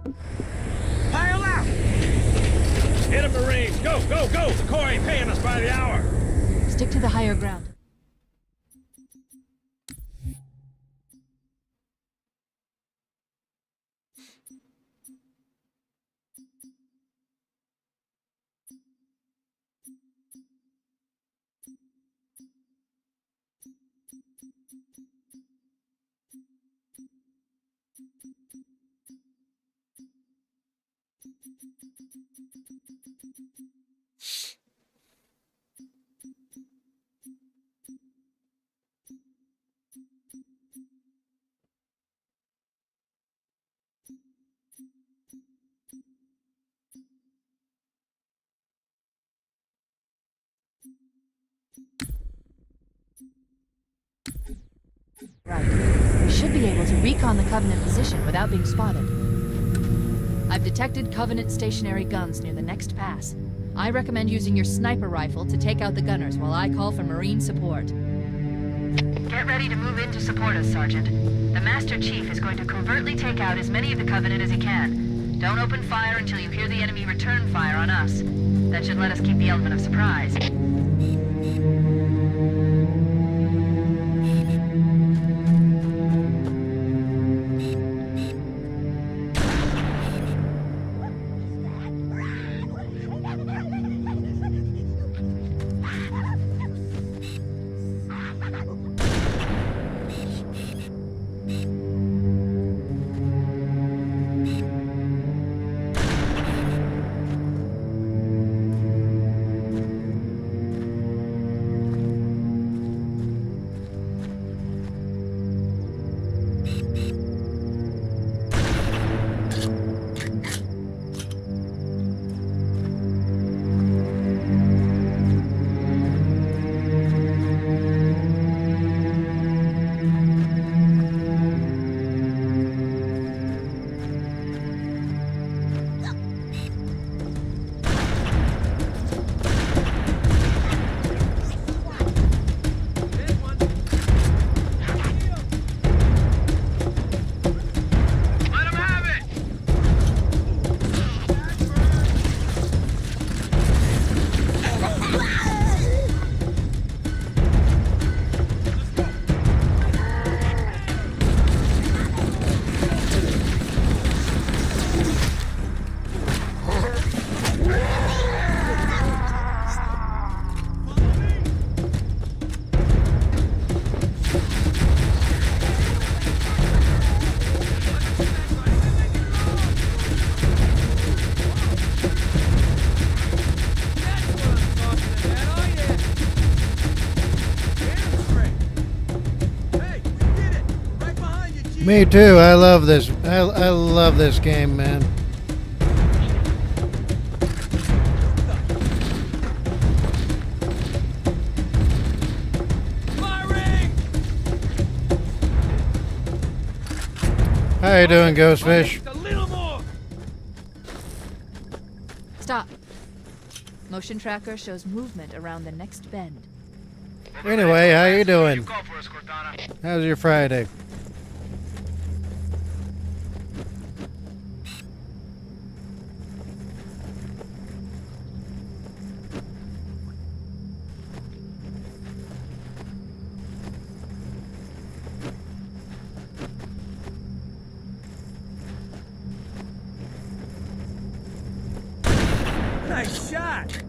Pile out! Hit a Marine! Go, go, go! The Corps ain't paying us by the hour! Stick to the higher ground. Right. We should be able to recon the Covenant position without being spotted. I've detected Covenant stationary guns near the next pass. I recommend using your sniper rifle to take out the gunners while I call for Marine support. Get ready to move in to support us, Sergeant. The Master Chief is going to covertly take out as many of the Covenant as he can. Don't open fire until you hear the enemy return fire on us. That should let us keep the element of surprise. Me too. I love this. I love this game, man. How you doing, Ghostfish? Stop. Motion tracker shows movement around the next bend. Anyway, how you doing? How's your Friday? Nice shot!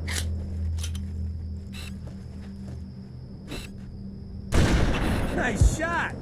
Nice shot!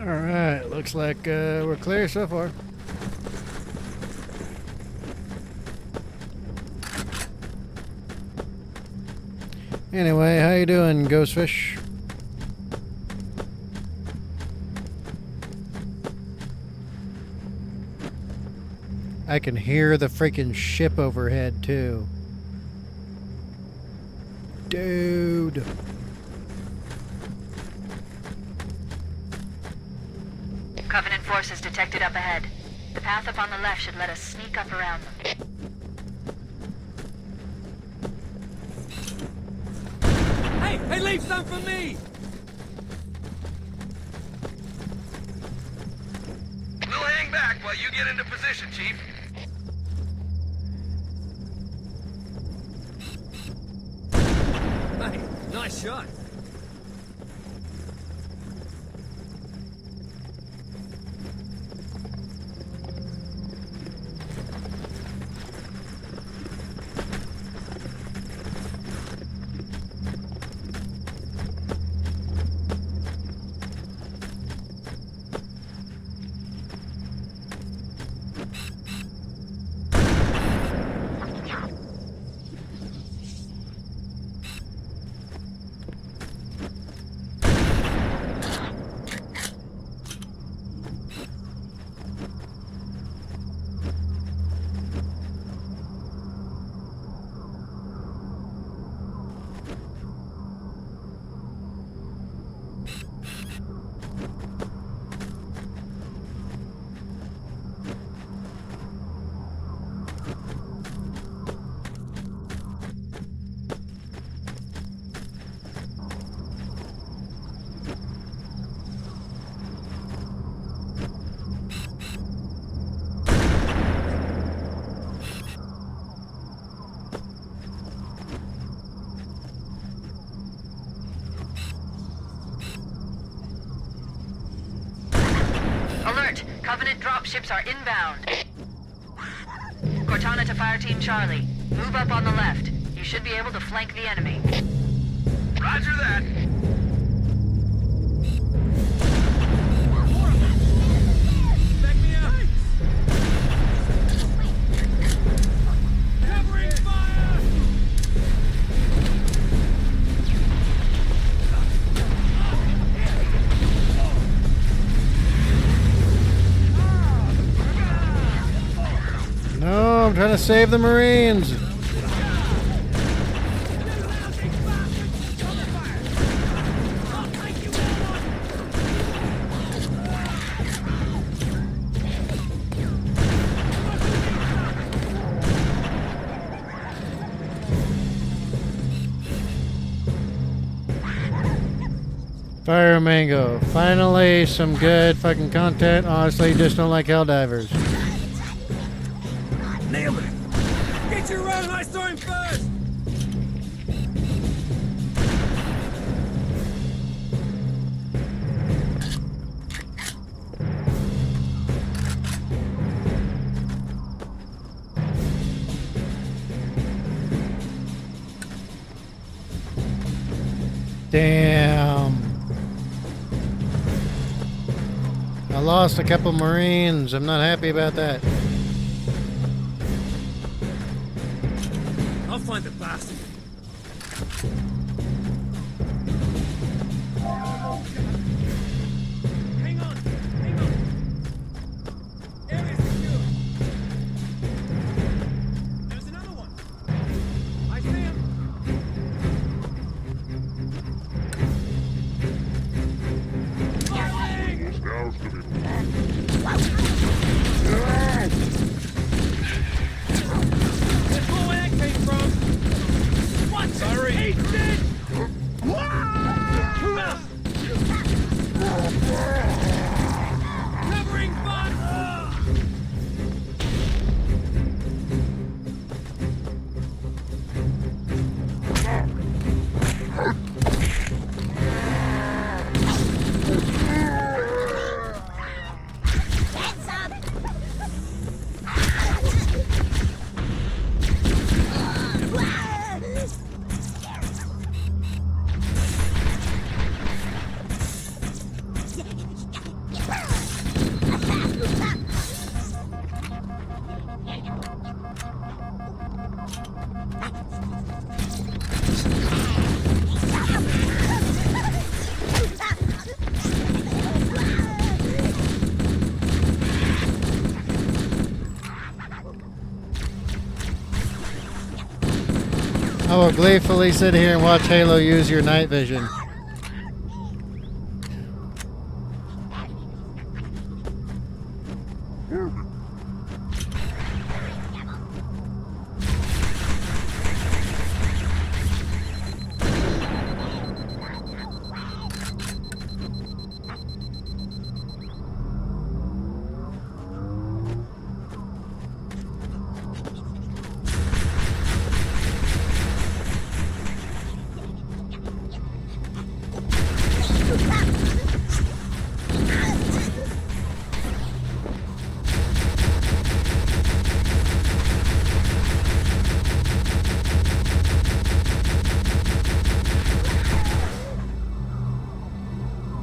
Alright, looks like we're clear so far. Anyway, how you doing, Ghostfish? I can hear the freaking ship overhead, too. Dude. Covenant forces detected up ahead. The path up on the left should let us sneak up around them. Hey, leave some for me! We'll hang back while you get into position, Chief. Hey, nice shot. Alert! Covenant dropships are inbound. Cortana to Fire Team Charlie. Move up on the left. You should be able to flank the enemy. Roger that. Back me up! Covering fire! No, I'm trying to save the Marines. Fire Mango. Finally, some good fucking content. Honestly, just don't like Helldivers. Nailed it! Get your run and I saw him first! Damn. I lost a couple Marines. I'm not happy about that. I'll find the bastard. Hang on! Hang on! Area secure! There's another one! I see him! Let's go where that came from! What? Sorry! He's dead! I will gleefully sit here and watch Halo use your night vision.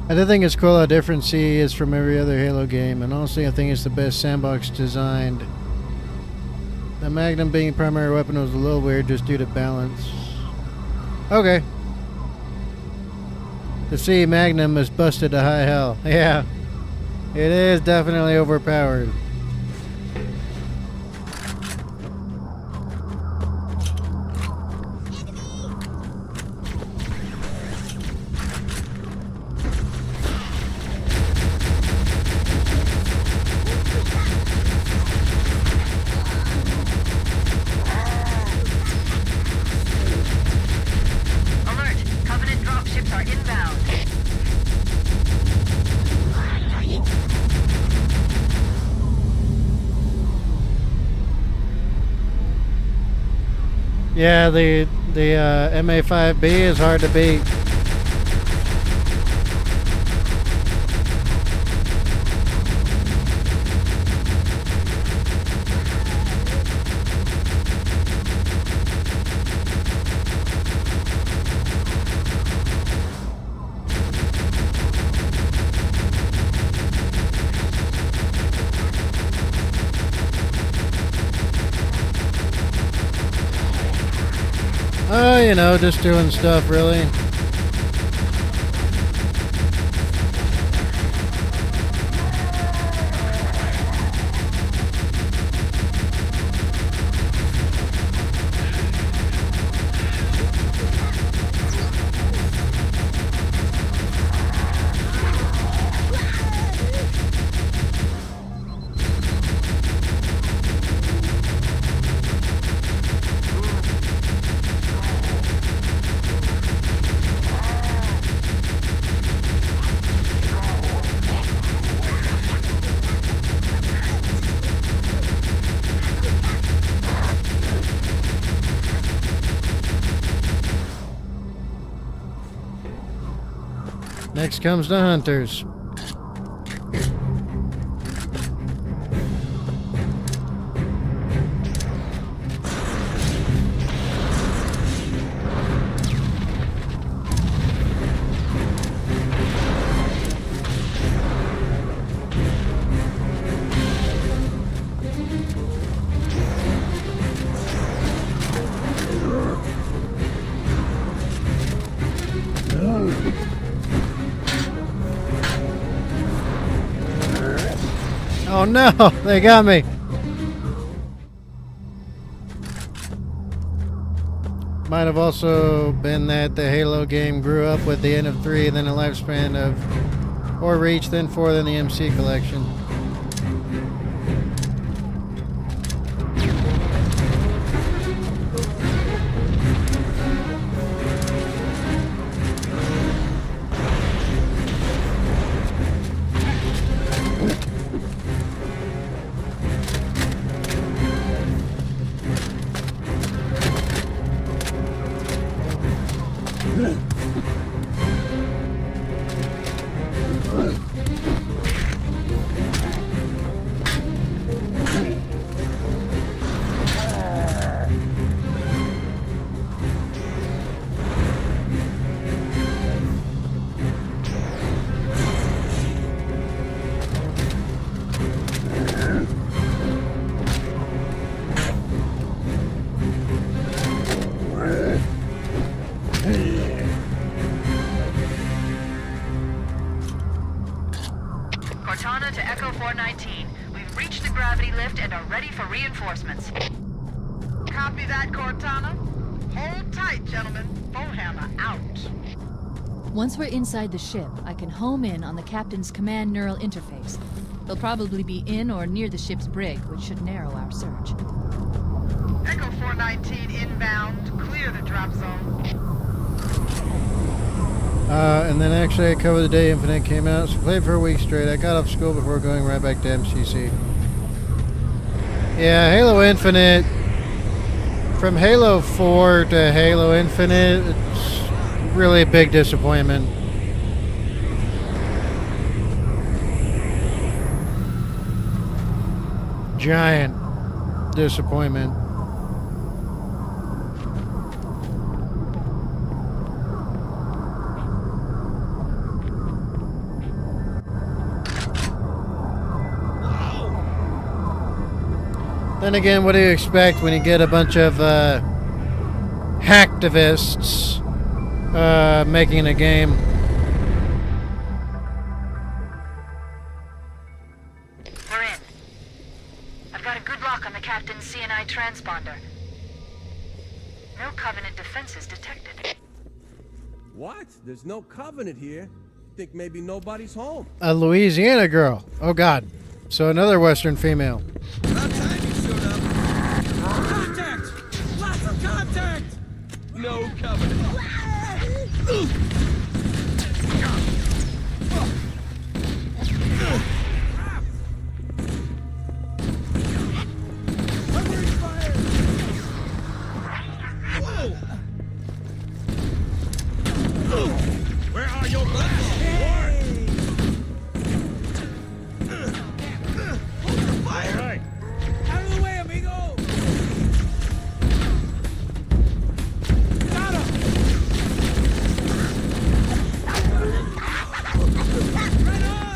I do think it's cool how different CE is from every other Halo game, and honestly I think it's the best sandbox designed. The Magnum being the primary weapon was a little weird just due to balance. Okay. The CE Magnum is busted to high hell. Yeah. It is definitely overpowered. Alert! Covenant dropships are inbound. Yeah, the MA5B is hard to beat. You know, just doing stuff, really. Next comes the hunters. Oh no, they got me. Might have also been that the Halo game grew up with the end of 3 and then a lifespan of 4 Reach, then 4, then the MC collection. Cortana to Echo 419. We've reached the gravity lift and are ready for reinforcements. Copy that, Cortana. Hold tight, gentlemen. Bowhammer out. Once we're inside the ship, I can home in on the captain's command neural interface. They'll probably be in or near the ship's brig, which should narrow our search. Echo 419 inbound. Clear the drop zone. And then actually I covered the day Infinite came out, so played for a week straight. I got off school before going right back to MCC. Yeah, Halo Infinite, from Halo 4 to Halo Infinite, it's really a big disappointment. Giant disappointment. Then again, what do you expect when you get a bunch of hacktivists making a game? We're in. I've got a good lock on the captain's CNI transponder. No Covenant defenses detected. What? There's no Covenant here. Think maybe nobody's home. A Louisiana girl. Oh, God. So another Western female. About time you showed up. Contact! Lots of contact! No Covenant. Covering fire! Whoa! Where are your weapons? All right. Out of the way, amigo! Got him! Right on!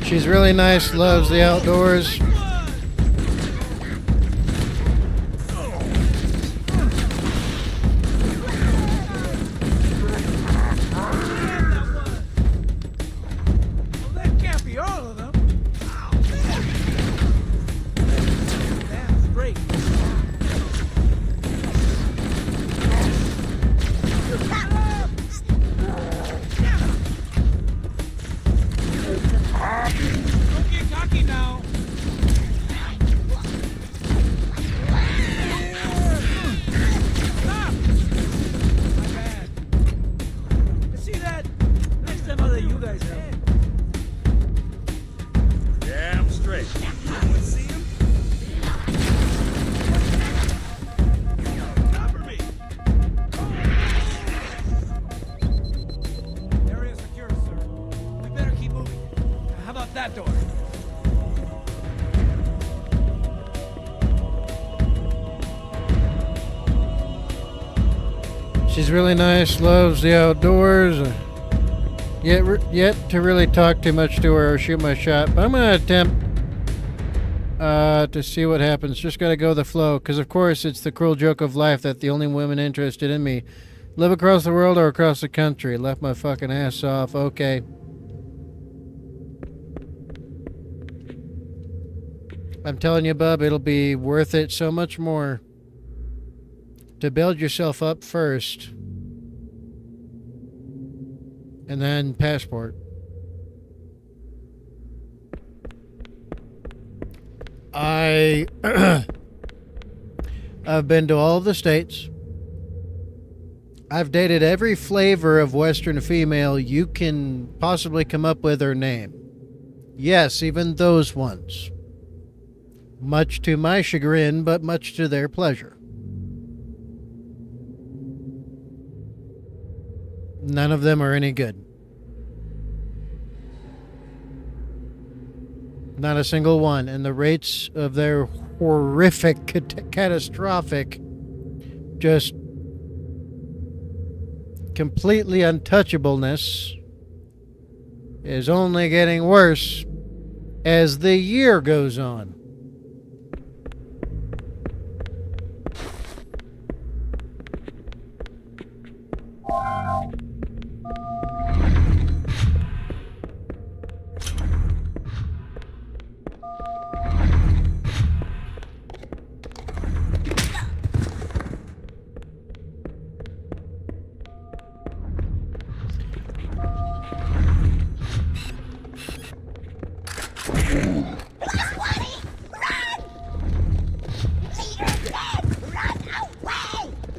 She's really nice, loves the outdoors. That can't be all of them. Oh, man. That's great. Don't get cocky now. Stop! My bad. See that? Next time I'll let you guys have. Damn straight. Anyone see him? Cover me! Area secure, sir. We better keep moving. How about that door? She's really nice, loves the outdoors. Yet to really talk too much to her or shoot my shot. But I'm going to attempt to see what happens. Just got to go with the flow. Because, of course, it's the cruel joke of life that the only women interested in me live across the world or across the country. Left my fucking ass off. Okay. I'm telling you, bub, it'll be worth it so much more to build yourself up first. And then passport. I've been to all the states. I've dated every flavor of Western female you can possibly come up with or name. Yes, even those ones. Much to my chagrin, but much to their pleasure. None of them are any good. Not a single one. And the rates of their horrific, catastrophic, just completely untouchableness is only getting worse as the year goes on.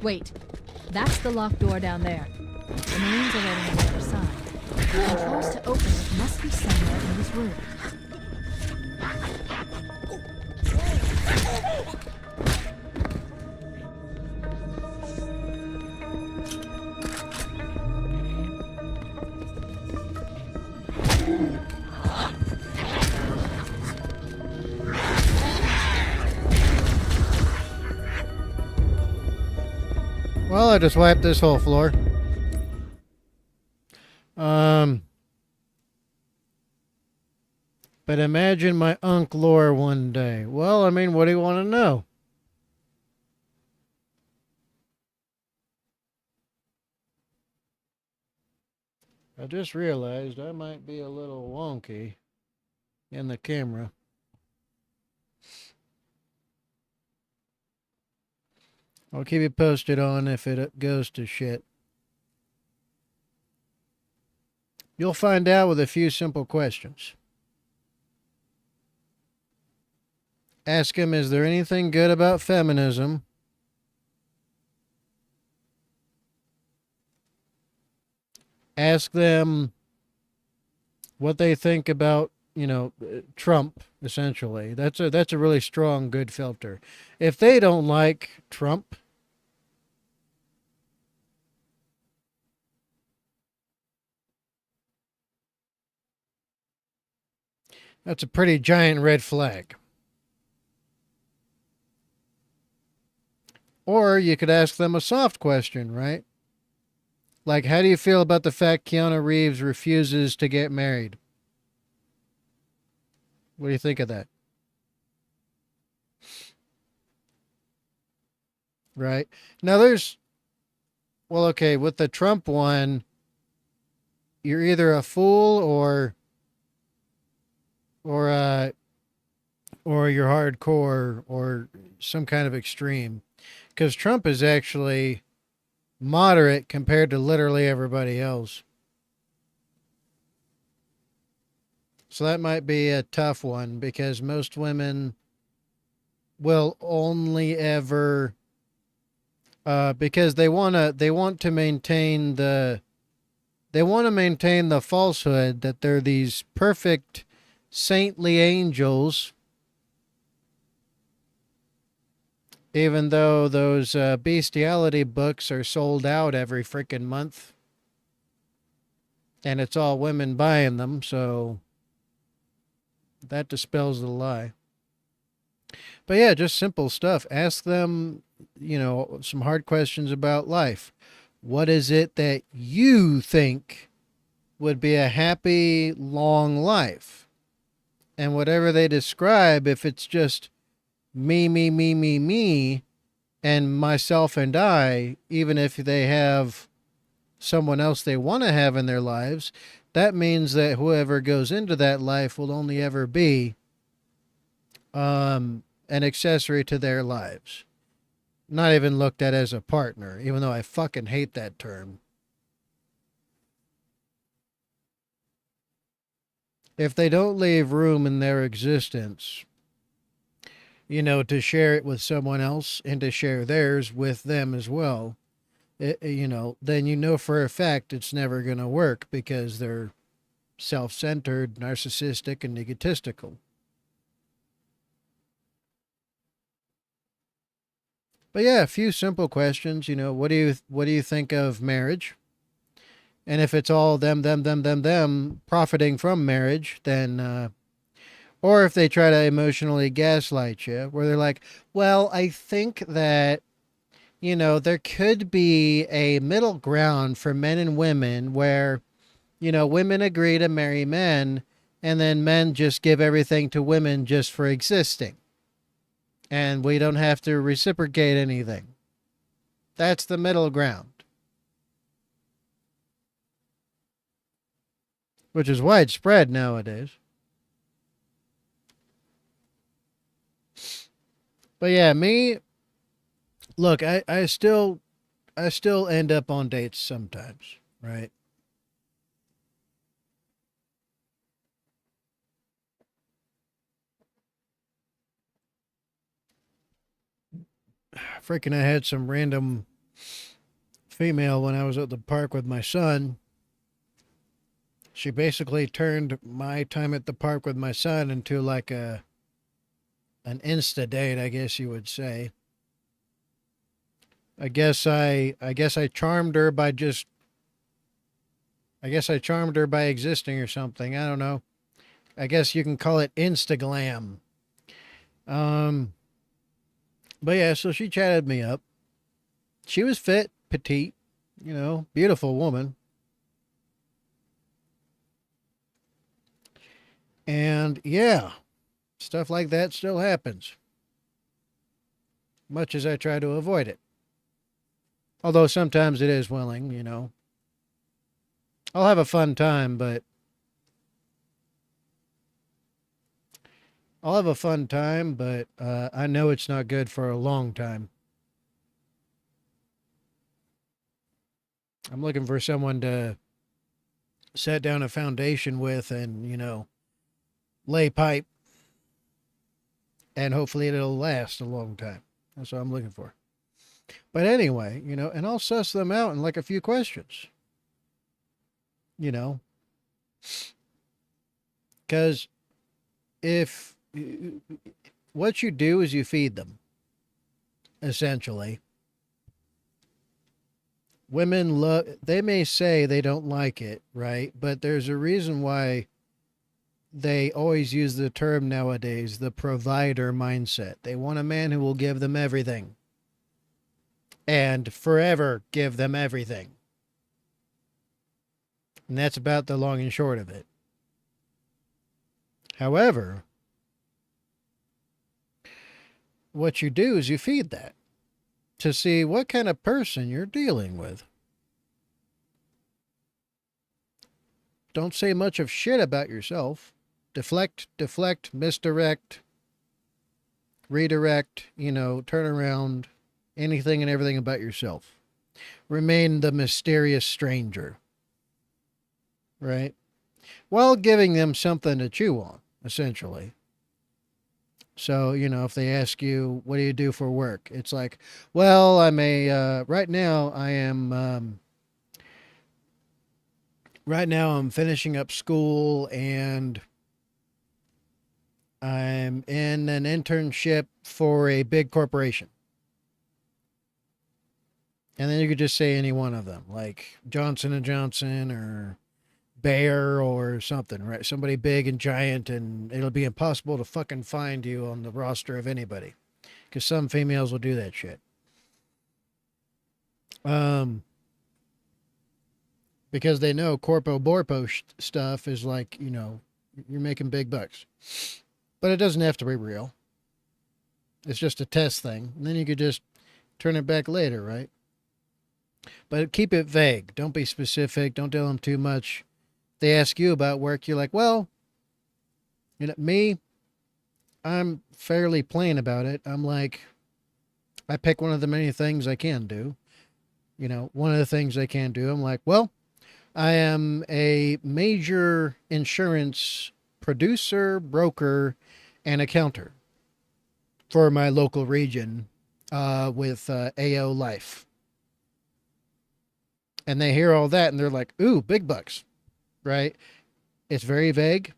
Wait, that's the locked door down there. The Marines are waiting on the other side. The controls to open it must be somewhere in this room. Well, I just wiped this whole floor. But imagine my Unc lore one day. Well, I mean, what do you want to know? I just realized I might be a little wonky in the camera. I'll keep you posted on if it goes to shit. You'll find out with a few simple questions. Ask him, is there anything good about feminism? Ask them what they think about, Trump, essentially. That's a really strong, good filter. If they don't like Trump, that's a pretty giant red flag. Or you could ask them a soft question, right? Like, how do you feel about the fact Keanu Reeves refuses to get married? What do you think of that? Right? Now okay, with the Trump one, you're either a fool or you're hardcore or some kind of extreme. Because Trump is actually moderate compared to literally everybody else. So that might be a tough one because most women will only ever because they want to maintain the falsehood that they're these perfect saintly angels, even though those bestiality books are sold out every freaking month and it's all women buying them, so that dispels the lie. But yeah, just simple stuff. Ask them, some hard questions about life. What is it that you think would be a happy, long life? And whatever they describe, if it's just me, and myself and I, even if they have someone else they want to have in their lives, that means that whoever goes into that life will only ever be an accessory to their lives. Not even looked at as a partner, even though I fucking hate that term. If they don't leave room in their existence, to share it with someone else and to share theirs with them as well, then for a fact it's never going to work because they're self-centered, narcissistic, and egotistical. But yeah, a few simple questions. What do you think of marriage? And if it's all them profiting from marriage, then or if they try to emotionally gaslight you, where they're like, well, I think that, there could be a middle ground for men and women where, women agree to marry men and then men just give everything to women just for existing. And we don't have to reciprocate anything. That's the middle ground. Which is widespread nowadays. But yeah, look, I still end up on dates sometimes, right? Freaking, I had some random female when I was at the park with my son. She basically turned my time at the park with my son into like an Insta date, I guess you would say. I guess I charmed her by existing or something. I don't know. I guess you can call it Instaglam. But yeah, so she chatted me up. She was fit, petite, beautiful woman. And yeah, stuff like that still happens. Much as I try to avoid it. Although sometimes it is willing, I'll have a fun time, but I know it's not good for a long time. I'm looking for someone to set down a foundation with and, lay pipe. And hopefully it'll last a long time. That's what I'm looking for. But anyway, and I'll suss them out in like a few questions. Because if what you do is you feed them, essentially. Women they may say they don't like it, right? But there's a reason why they always use the term nowadays, the provider mindset. They want a man who will give them everything. And forever give them everything. And that's about the long and short of it. However, what you do is you feed that to see what kind of person you're dealing with. Don't say much of shit about yourself. Deflect, misdirect, redirect, turn around, anything and everything about yourself. Remain the mysterious stranger. Right? While giving them something to chew on, essentially. So, if they ask you, what do you do for work? It's like, well, right now I'm finishing up school and I'm in an internship for a big corporation. And then you could just say any one of them, like Johnson & Johnson or Bayer or something, right? Somebody big and giant, and it'll be impossible to fucking find you on the roster of anybody. Because some females will do that shit. Because they know corpo borpo stuff is like, you're making big bucks. But it doesn't have to be real. It's just a test thing. And then you could just turn it back later, right? But keep it vague. Don't be specific. Don't tell them too much. They ask you about work, you're like, well, me, I'm fairly plain about it. I'm like, I pick one of the many things I can do. One of the things I can do, I'm like, well, I am a major insurance producer, broker, and accountant for my local region with AO Life. And they hear all that and they're like, ooh, big bucks. Right? It's very vague.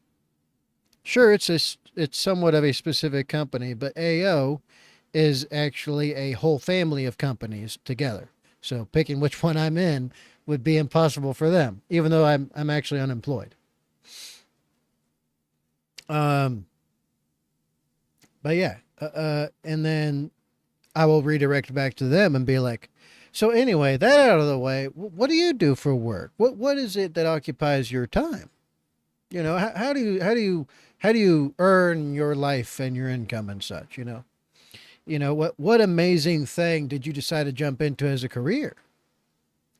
Sure, it's somewhat of a specific company, but AO is actually a whole family of companies together. So picking which one I'm in would be impossible for them, even though I'm actually unemployed. But yeah, and then I will redirect back to them and be like, so anyway, that out of the way, what do you do for work? What is it that occupies your time? How do you earn your life and your income and such? What amazing thing did you decide to jump into as a career?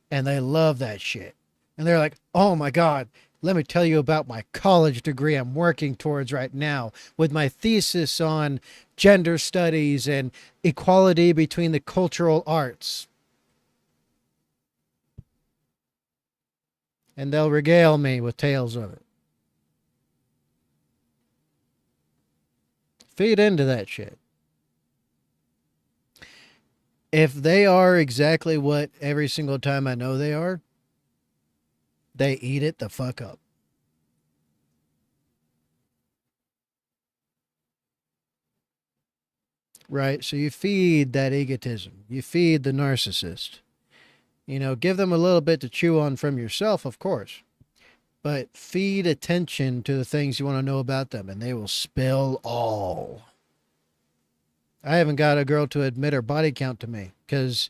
And they love that shit. And they're like, oh my God, let me tell you about my college degree I'm working towards right now with my thesis on gender studies and equality between the cultural arts. And they'll regale me with tales of it. Feed into that shit. If they are exactly what every single time I know they are, they eat it the fuck up. Right? So you feed that egotism. You feed the narcissist. You know, give them a little bit to chew on from yourself, of course. But feed attention to the things you want to know about them, and they will spill all. I haven't got a girl to admit her body count to me because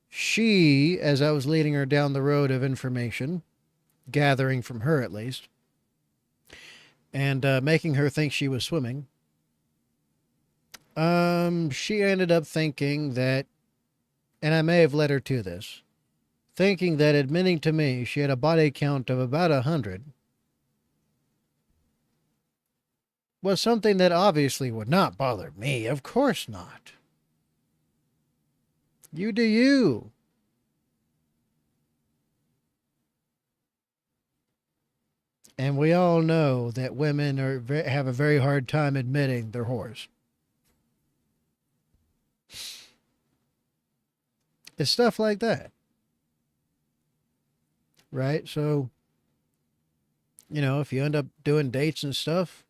she, as I was leading her down the road of information, gathering from her at least, and making her think she was swimming, she ended up thinking that, and I may have led her to this, thinking that admitting to me she had a body count of about 100 was something that obviously would not bother me. Of course not. You do you. And we all know that women have a very hard time admitting they're whores. It's stuff like that. Right? So, you know, if you end up doing dates and stuff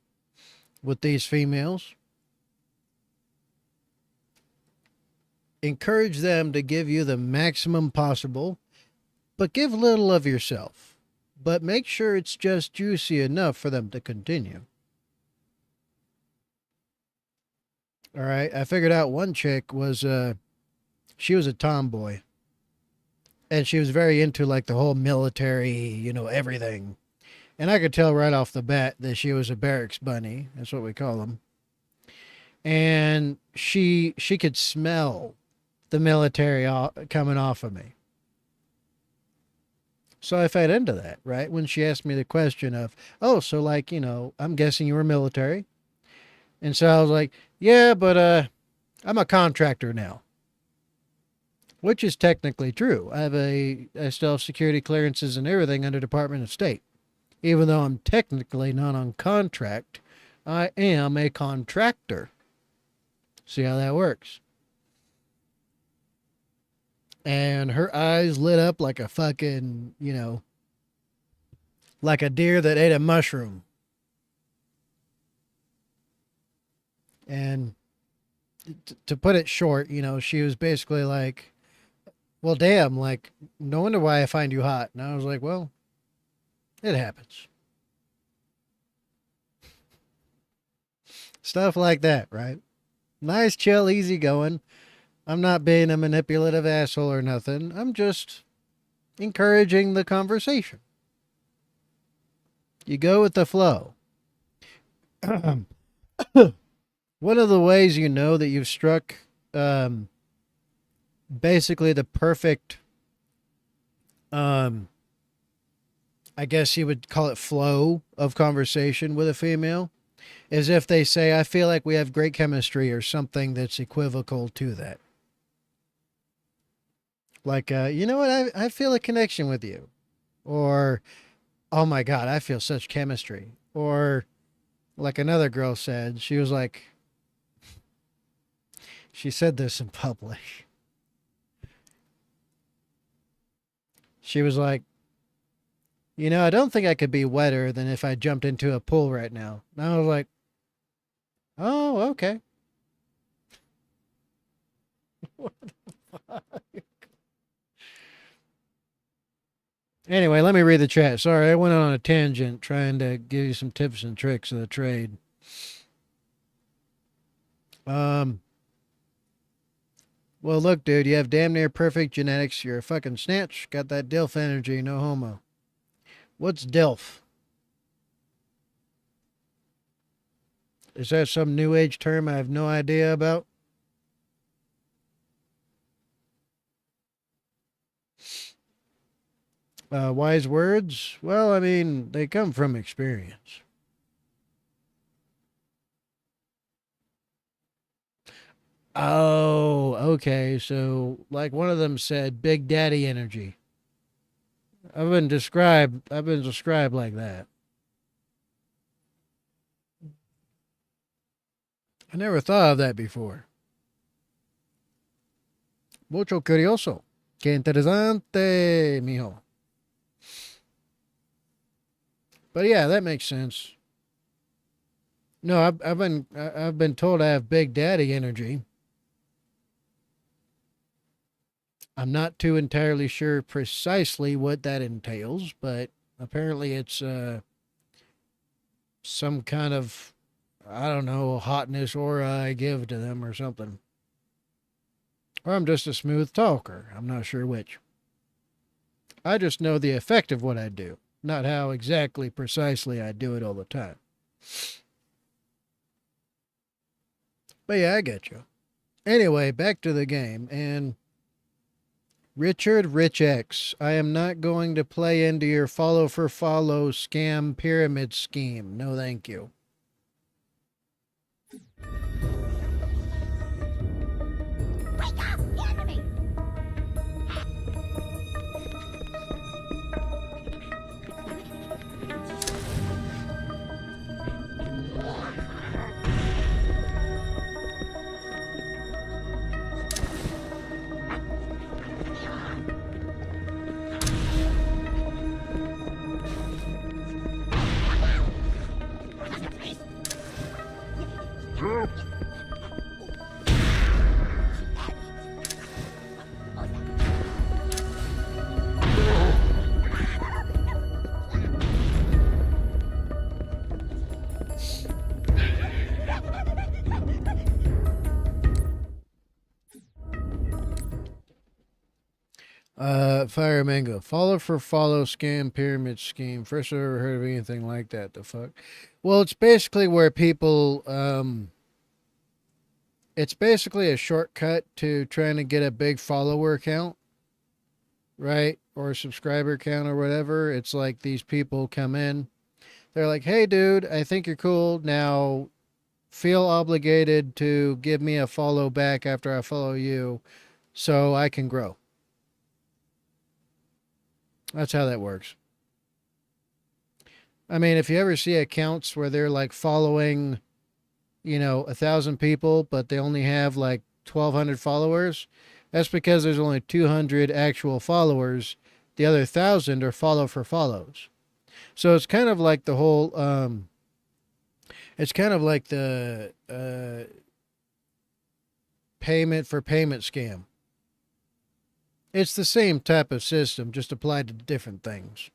with these females, encourage them to give you the maximum possible, but give little of yourself. But make sure it's just juicy enough for them to continue. All right. I figured out one chick was, she was a tomboy. And she was very into like the whole military, you know, everything. And I could tell right off the bat that she was a barracks bunny. That's what we call them. And she could smell the military coming off of me. So I fed into that, right? When she asked me the question of, oh, so like, you know, I'm guessing you were military. And so I was like, yeah, but I'm a contractor now. Which is technically true. I still have security clearances and everything under Department of State. Even though I'm technically not on contract, I am a contractor. See how that works? And her eyes lit up like a fucking, you know, like a deer that ate a mushroom. And to put it short, you know, she was basically like, well, damn, like, no wonder why I find you hot. And I was like, well, it happens. Stuff like that, right? Nice, chill, easy going. I'm not being a manipulative asshole or nothing. I'm just encouraging the conversation. You go with the flow. One of the ways you know that you've struck basically the perfect, I guess you would call it flow of conversation with a female, is if they say, I feel like we have great chemistry, or something that's equivocal to that. Like, you know what? I feel a connection with you. Or, oh my God, I feel such chemistry. Or, like another girl said, she was like, she said this in public. She was like, you know, I don't think I could be wetter than if I jumped into a pool right now. And I was like, oh, okay. What the fuck? Anyway, let me read the chat. Sorry, I went on a tangent trying to give you some tips and tricks of the trade. Well, look, dude, you have damn near perfect genetics. You're a fucking snatch. Got that DILF energy, no homo. What's DILF? Is that some new age term I have no idea about? Wise words? Well, I mean, they come from experience. Oh, okay. So, like one of them said, Big Daddy energy. I've been described like that. I never thought of that before. Mucho curioso. Qué interesante, mijo. But yeah, that makes sense. No, I've been told I have Big Daddy energy. I'm not too entirely sure precisely what that entails, but apparently it's some kind of, I don't know, hotness aura I give to them or something. Or I'm just a smooth talker. I'm not sure which. I just know the effect of what I do, not how exactly precisely I do it all the time. But yeah, I get you. Anyway, back to the game. And Richard Rich X, I am not going to play into your follow for follow scam pyramid scheme. No, thank you. Fire Mango. Follow for follow scam pyramid scheme. First I've ever heard of anything like that. The fuck? Well, it's basically where people, it's basically a shortcut to trying to get a big follower count, right? Or a subscriber count or whatever. It's like these people come in. They're like, hey, dude, I think you're cool. Now feel obligated to give me a follow back after I follow you so I can grow. That's how that works. I mean, if you ever see accounts where they're like following, 1,000 people, but they only have like 1,200 followers, that's because there's only 200 actual followers. The other 1,000 are follow for follows. So it's kind of like the whole, it's kind of like the payment for payment scam. It's the same type of system, just applied to different things.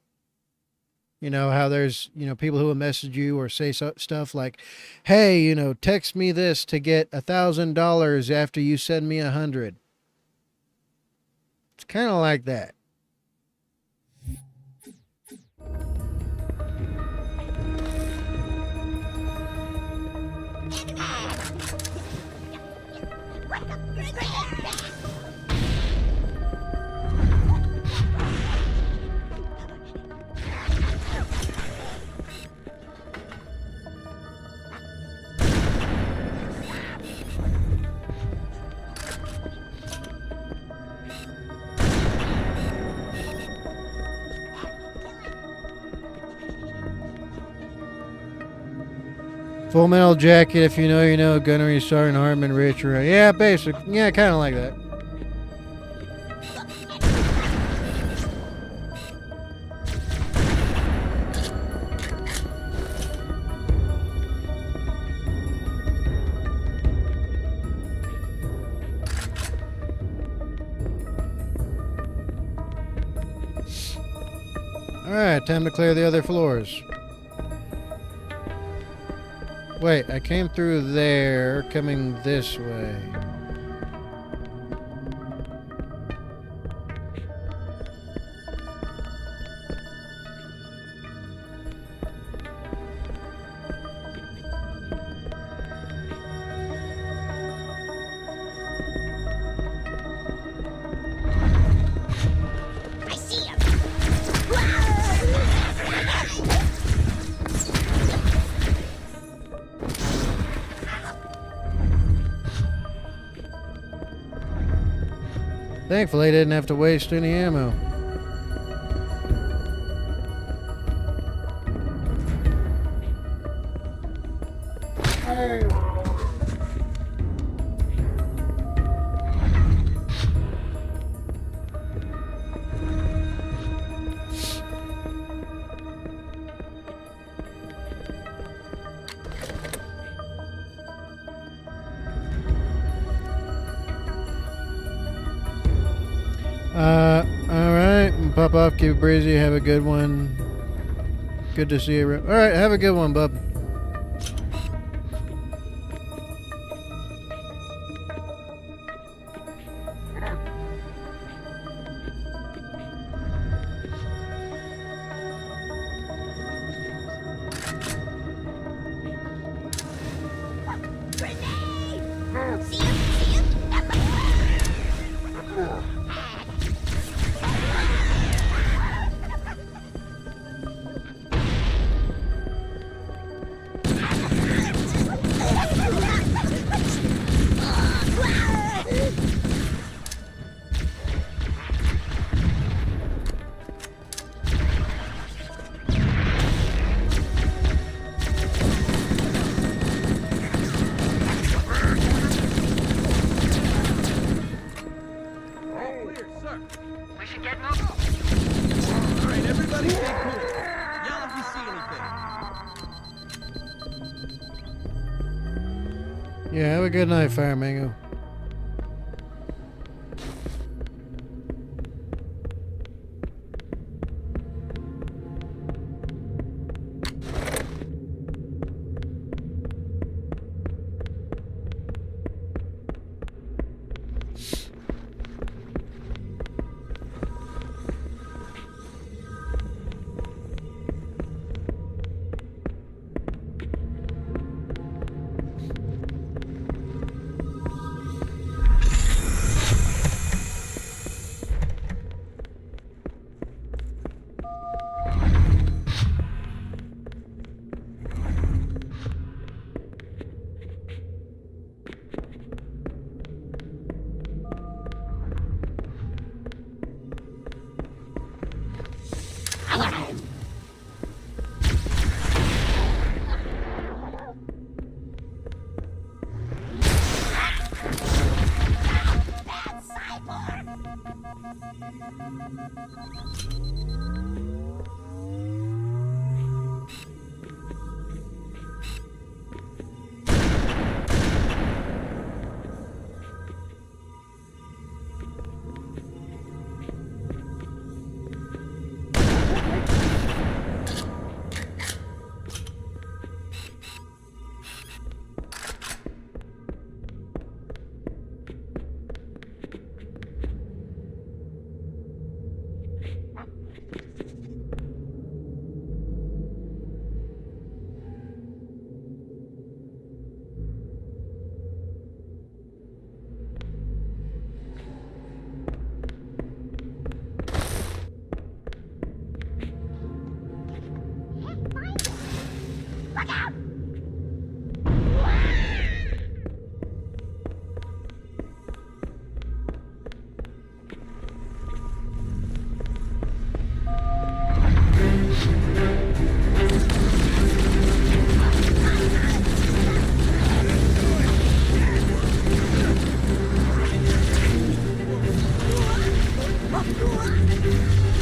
You know, how there's, people who will message you or say stuff like, hey, text me this to get $1,000 after you send me 100. It's kind of like that. Full Metal Jacket, if you know, Gunnery Sergeant Hartman, Richard. Yeah, basic. Yeah, kind of like that. Alright, time to clear the other floors. Wait, I came through there, coming this way. Thankfully, I didn't have to waste any ammo. Alright. Pop off, keep it breezy, have a good one. Good to see you. Alright, have a good one, bub. We should get moving. All right, everybody stay cool. Yell if you see anything. Yeah, have a good night, Fire Mango.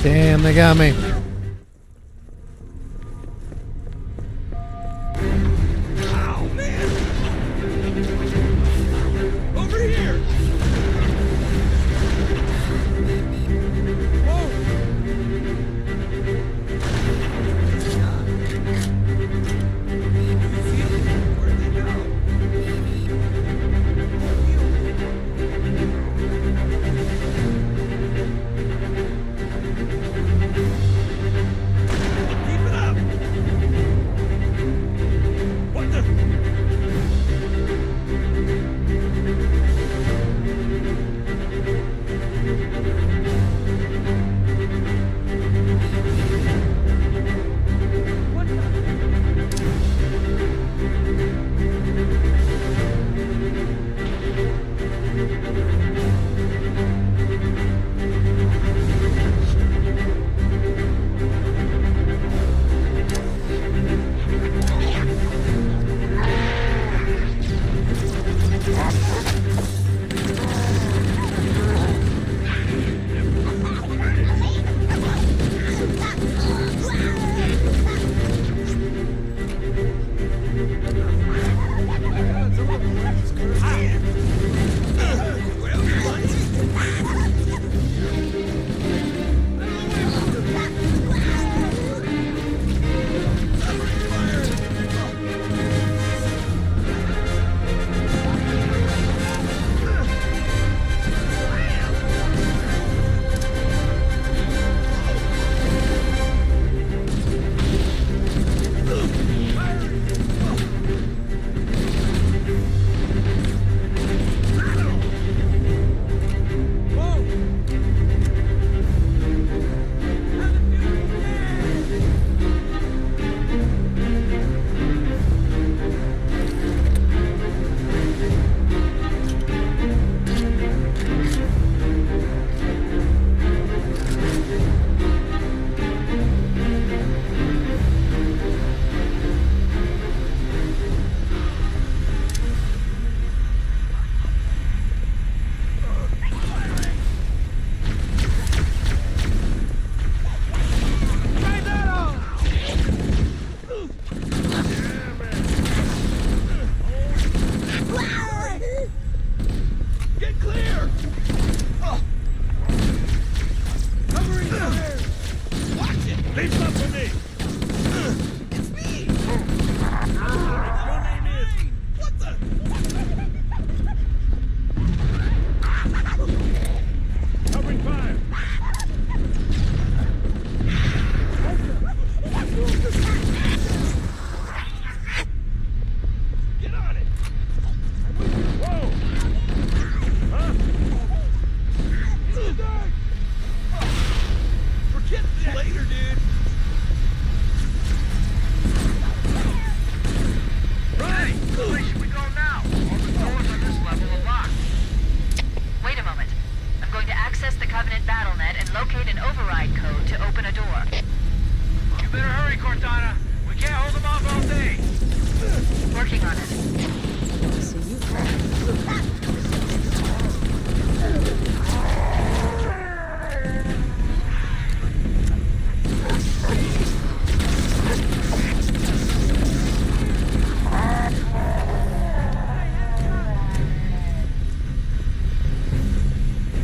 Damn, they got me. Ow, man! Over here! Whoa! You feel it? Where'd they go? Keep it up! What the? What the? Well, Covenant BattleNet and locate an override code to open a door. You better hurry, Cortana. We can't hold them off all day. Working on it. So you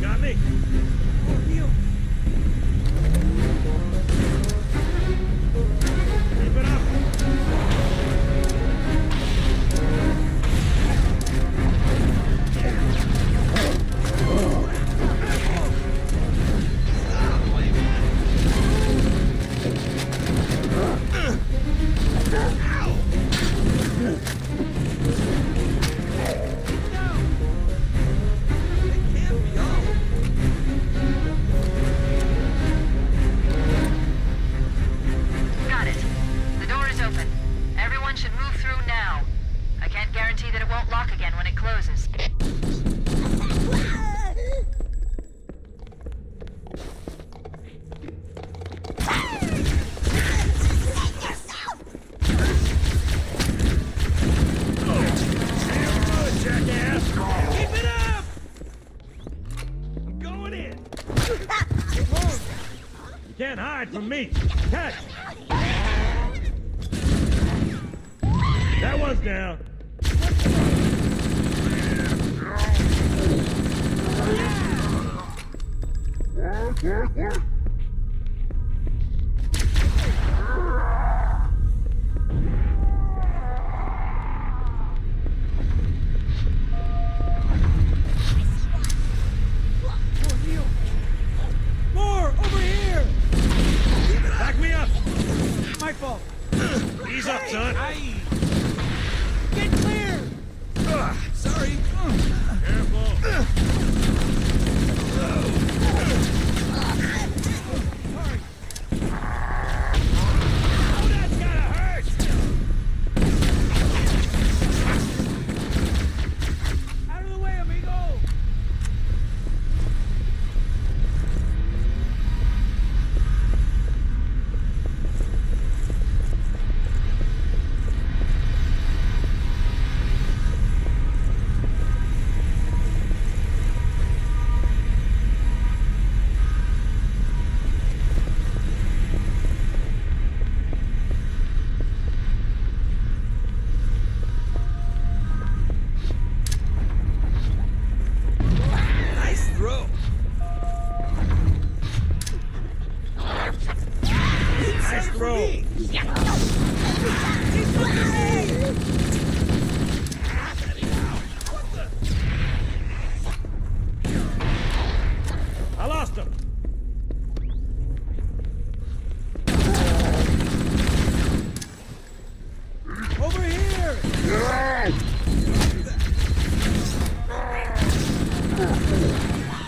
Got me. Keep it up. Got it. The door is open. Everyone should move through now. I can't guarantee that it won't lock again when it closes. Jackass! Keep it up! I'm going in. You can't hide from me. Catch! That one's down. More! Over here! Back me up! My fault. Ease up, son. Get clear! Sorry. Careful. Oh, that's gotta hurt! Out of the way, amigo! Nice throw. Nice throw. I lost him. Over here!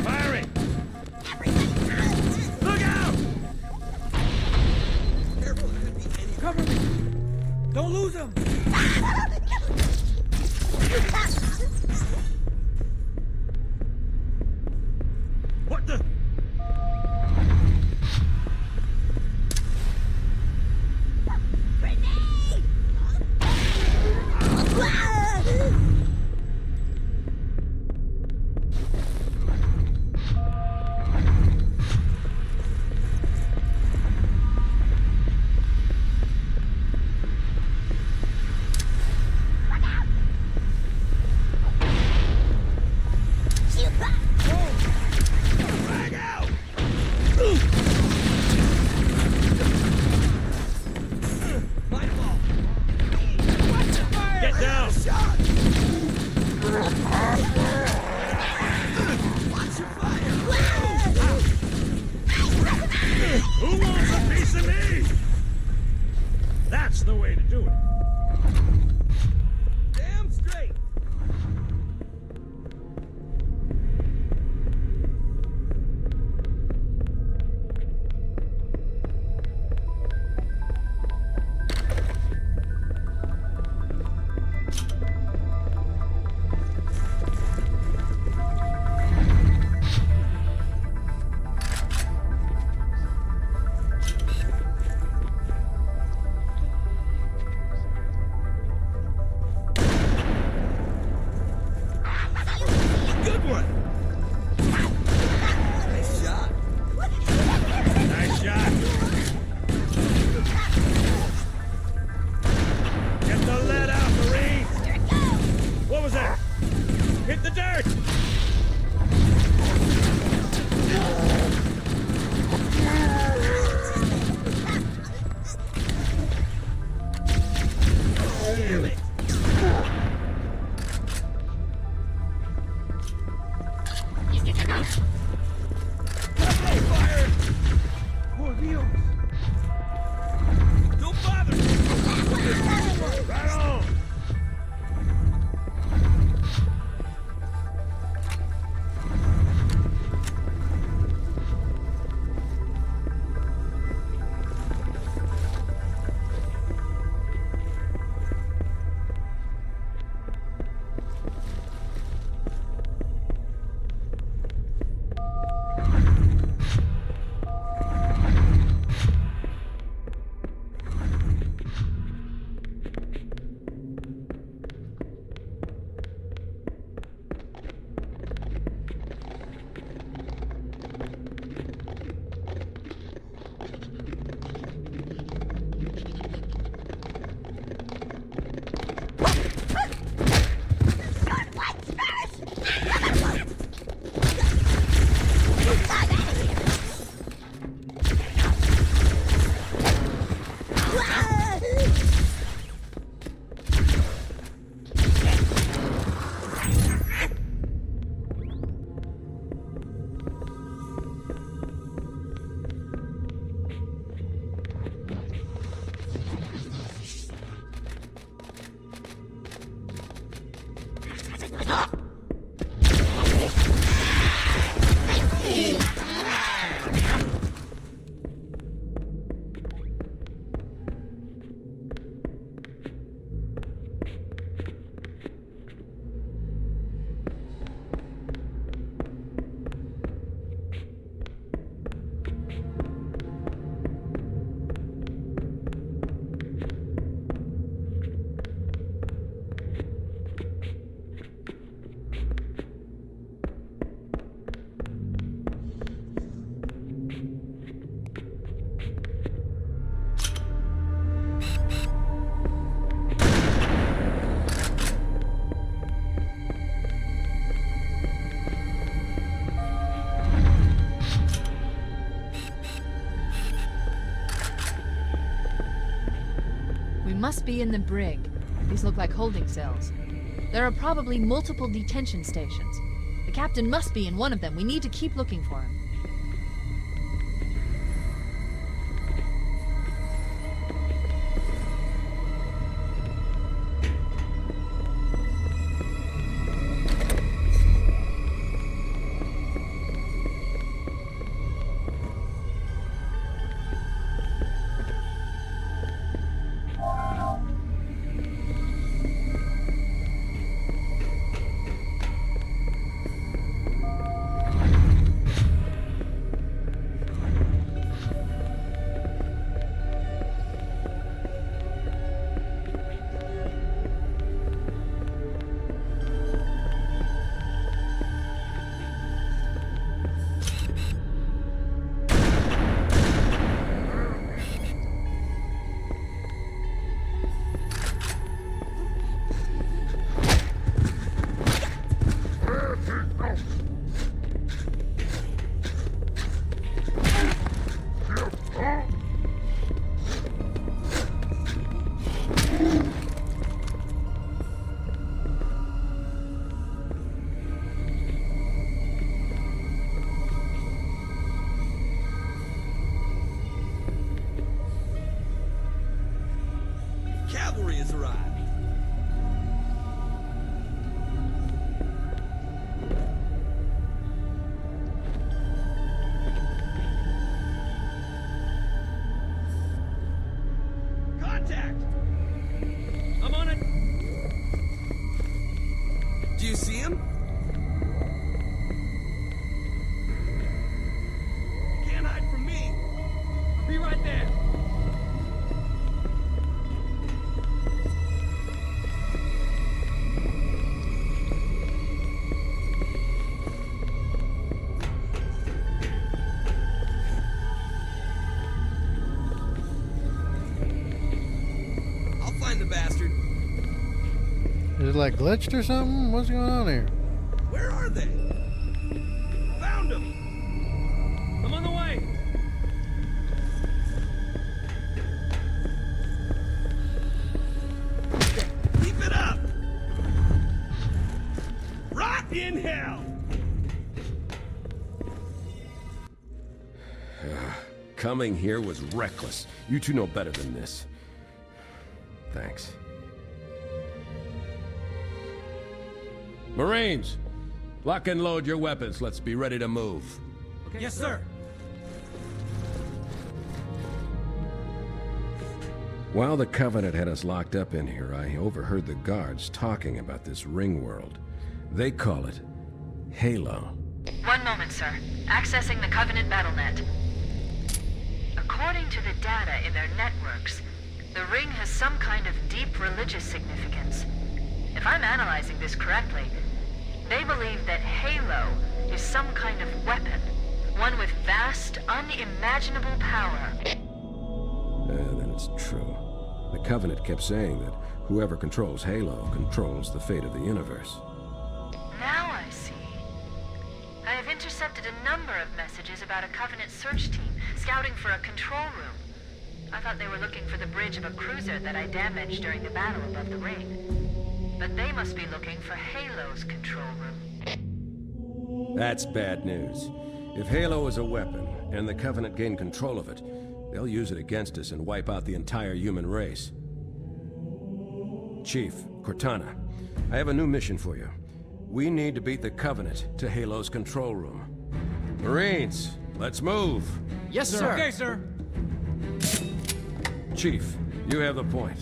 Firing. Look out! Cover me! Don't lose him! What the? Fire! Por Dios! Don't bother! Right on! We must be in the brig. These look like holding cells. There are probably multiple detention stations. The captain must be in one of them. We need to keep looking for him. Cavalry has arrived. Contact! I'm on it. Do you see him? You can't hide from me. I'll be right there. Find the bastard. Is it like glitched or something? What's going on here? Where are they? Found them. I'm on the way. Keep it up. Rot in hell. Coming here was reckless. You two know better than this. Thanks. Marines! Lock and load your weapons. Let's be ready to move. Okay, yes, sir. While the Covenant had us locked up in here, I overheard the guards talking about this ring world. They call it Halo. One moment, sir. Accessing the Covenant BattleNet. According to the data in their networks, the ring has some kind of deep religious significance. If I'm analyzing this correctly, they believe that Halo is some kind of weapon, one with vast, unimaginable power. Then it's true. The Covenant kept saying that whoever controls Halo controls the fate of the universe. Now I see. I have intercepted a number of messages about a Covenant search team scouting for a control room. I thought they were looking for the bridge of a cruiser that I damaged during the battle above the ring. But they must be looking for Halo's control room. That's bad news. If Halo is a weapon, and the Covenant gain control of it, they'll use it against us and wipe out the entire human race. Chief, Cortana, I have a new mission for you. We need to beat the Covenant to Halo's control room. Marines, let's move! Yes, sir. Okay, sir. Chief, you have the point.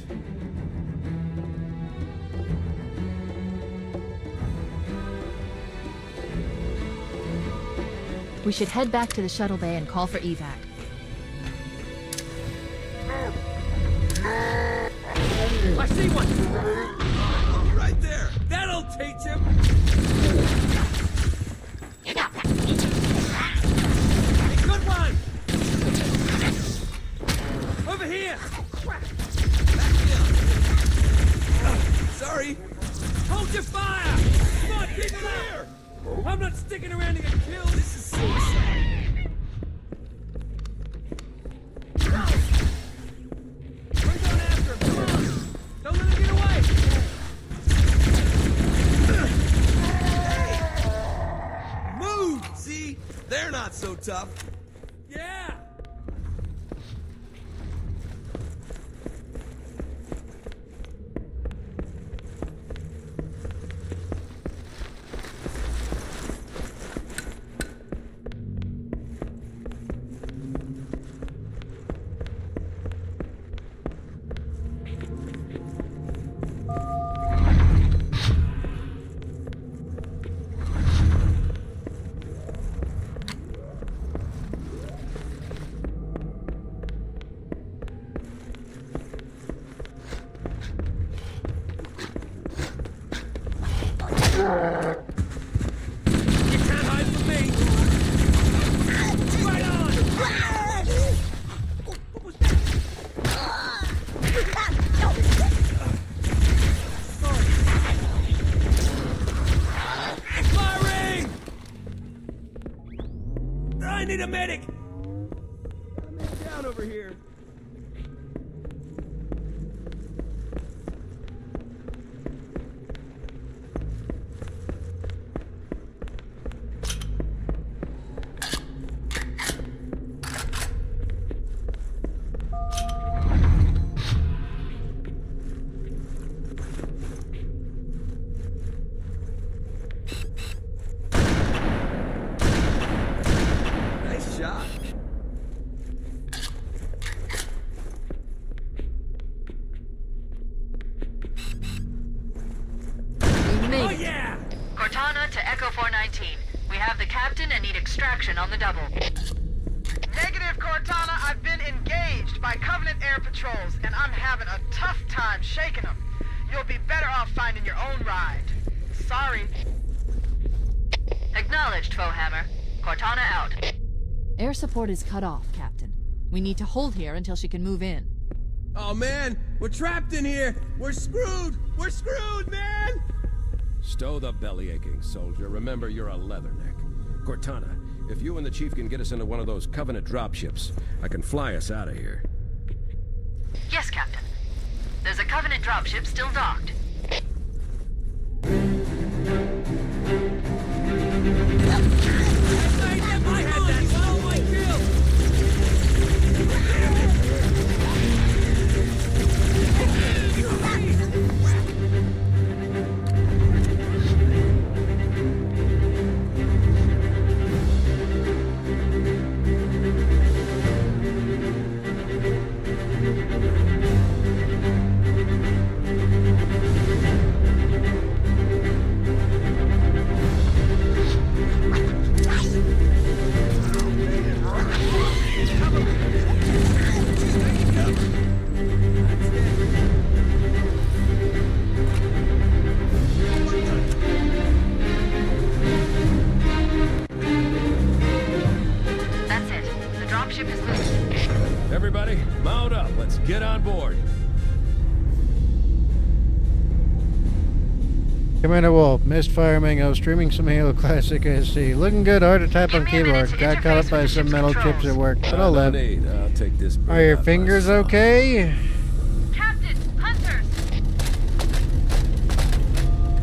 We should head back to the shuttle bay and call for evac. I see one! Right there! That'll teach him! Hey, good one! Over here! Back me up! Sorry! Hold your fire! Come on, keep it up! I'm not sticking around to get killed! This is suicide! We're going after him! Come on! Don't let him get away! Hey! Move! See? They're not so tough. Yeah! You can't hide from me! Right on! What was that? Firing! I need a medic! I'm down over here. Nice shot. We made Oh it. yeah! Cortana to Echo 419. We have the captain and need extraction on the double. Negative, Cortana. I've been engaged by Covenant air patrols, and I'm having a tough time shaking them. You'll be better off finding your own ride. Sorry. Acknowledged, Foehammer. Cortana out. Air support is cut off, Captain. We need to hold here until she can move in. Oh man, we're trapped in here. We're screwed. We're screwed, man. Stow the belly aching, soldier. Remember, you're a leatherneck. Cortana, if you and the Chief can get us into one of those Covenant dropships, I can fly us out of here. Yes, Captain. There's a Covenant dropship still docked. I had that! Oh, my kill! dropship is loose. Everybody, mount up. Let's get on board. Commander Wolf, Mistfire Mango, streaming some Halo Classic SC. Looking good, hard to type on Give me a minute keyboard. to Got caught up interface by with the some ship's metal controls. chips at work, but I'll No live. need. I'll take this. Are your bird by fingers myself. okay? Captain, hunters!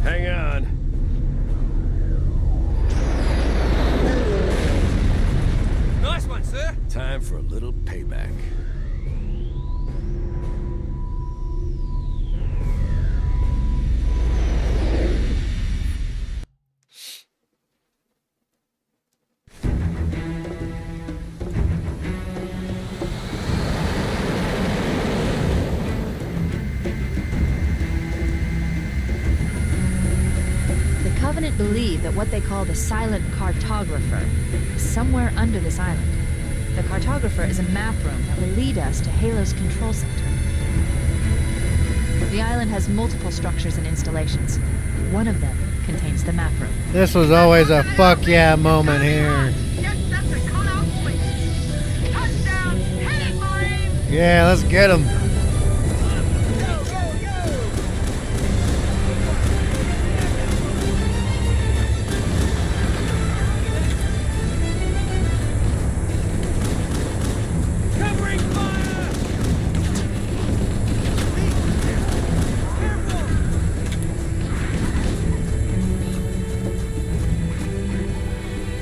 Hang on. Nice one, sir. Time for a little payback. The Covenant believe that what they call the silent cartographer is somewhere under this island. The cartographer is a map room that will lead us to Halo's control center. The island has multiple structures and installations. One of them contains the map room. This was always a fuck yeah moment here. Get set to cut out fleet. Touchdown, hit it, Marine! Yeah, let's get him. Covering fire! Careful!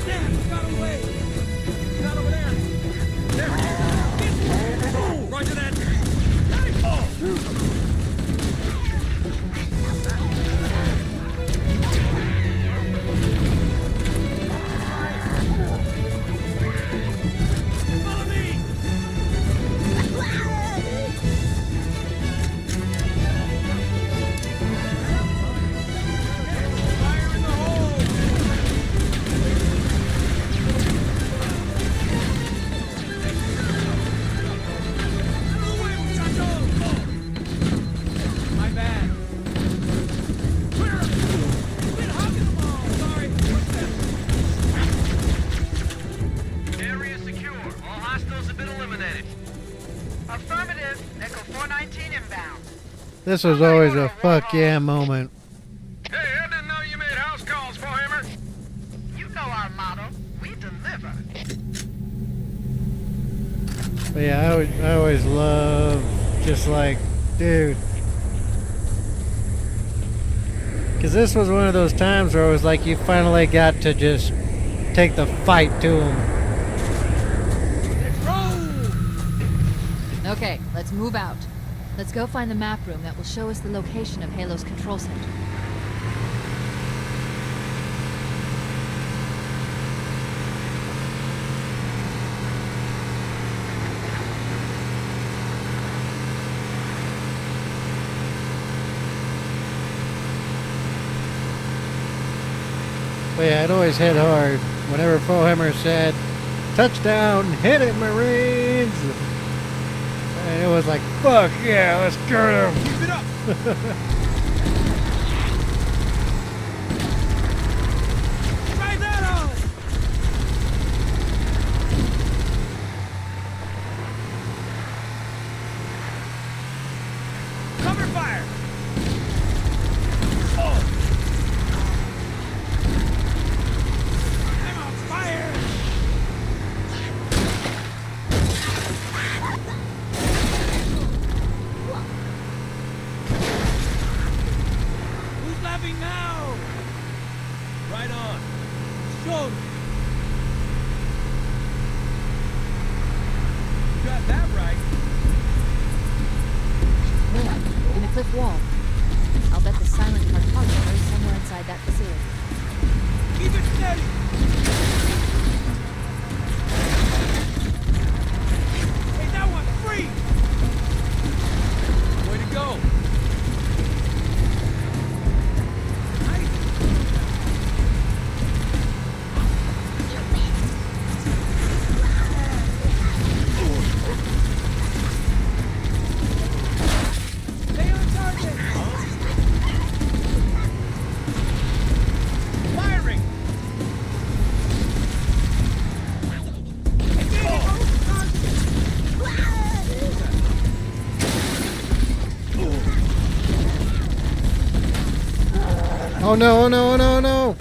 Damn, he got away! Not over there! There! Roger that! Follow me! Fire in the hole! Out of the way, muchachos! My bad. Clear! Quit hogging them all! Sorry. Area secure. All hostiles have been eliminated. Affirmative. Echo 419 inbound. This was always a fuck yeah moment. Hey, I didn't know you made house calls, Forehammer. You know our motto. We deliver. But yeah, I always love just like, dude. Because this was one of those times where it was like you finally got to just take the fight to him. Okay, let's move out. Let's go find the map room that will show us the location of Halo's control center. But yeah, I'd always hit hard whenever Fohammer said, "Touchdown, hit it, Marines!" And it was like, fuck yeah, let's get him. Keep it up! Try that on! Cover fire! Oh! I'm on fire! Oh no, oh no, oh no, oh no!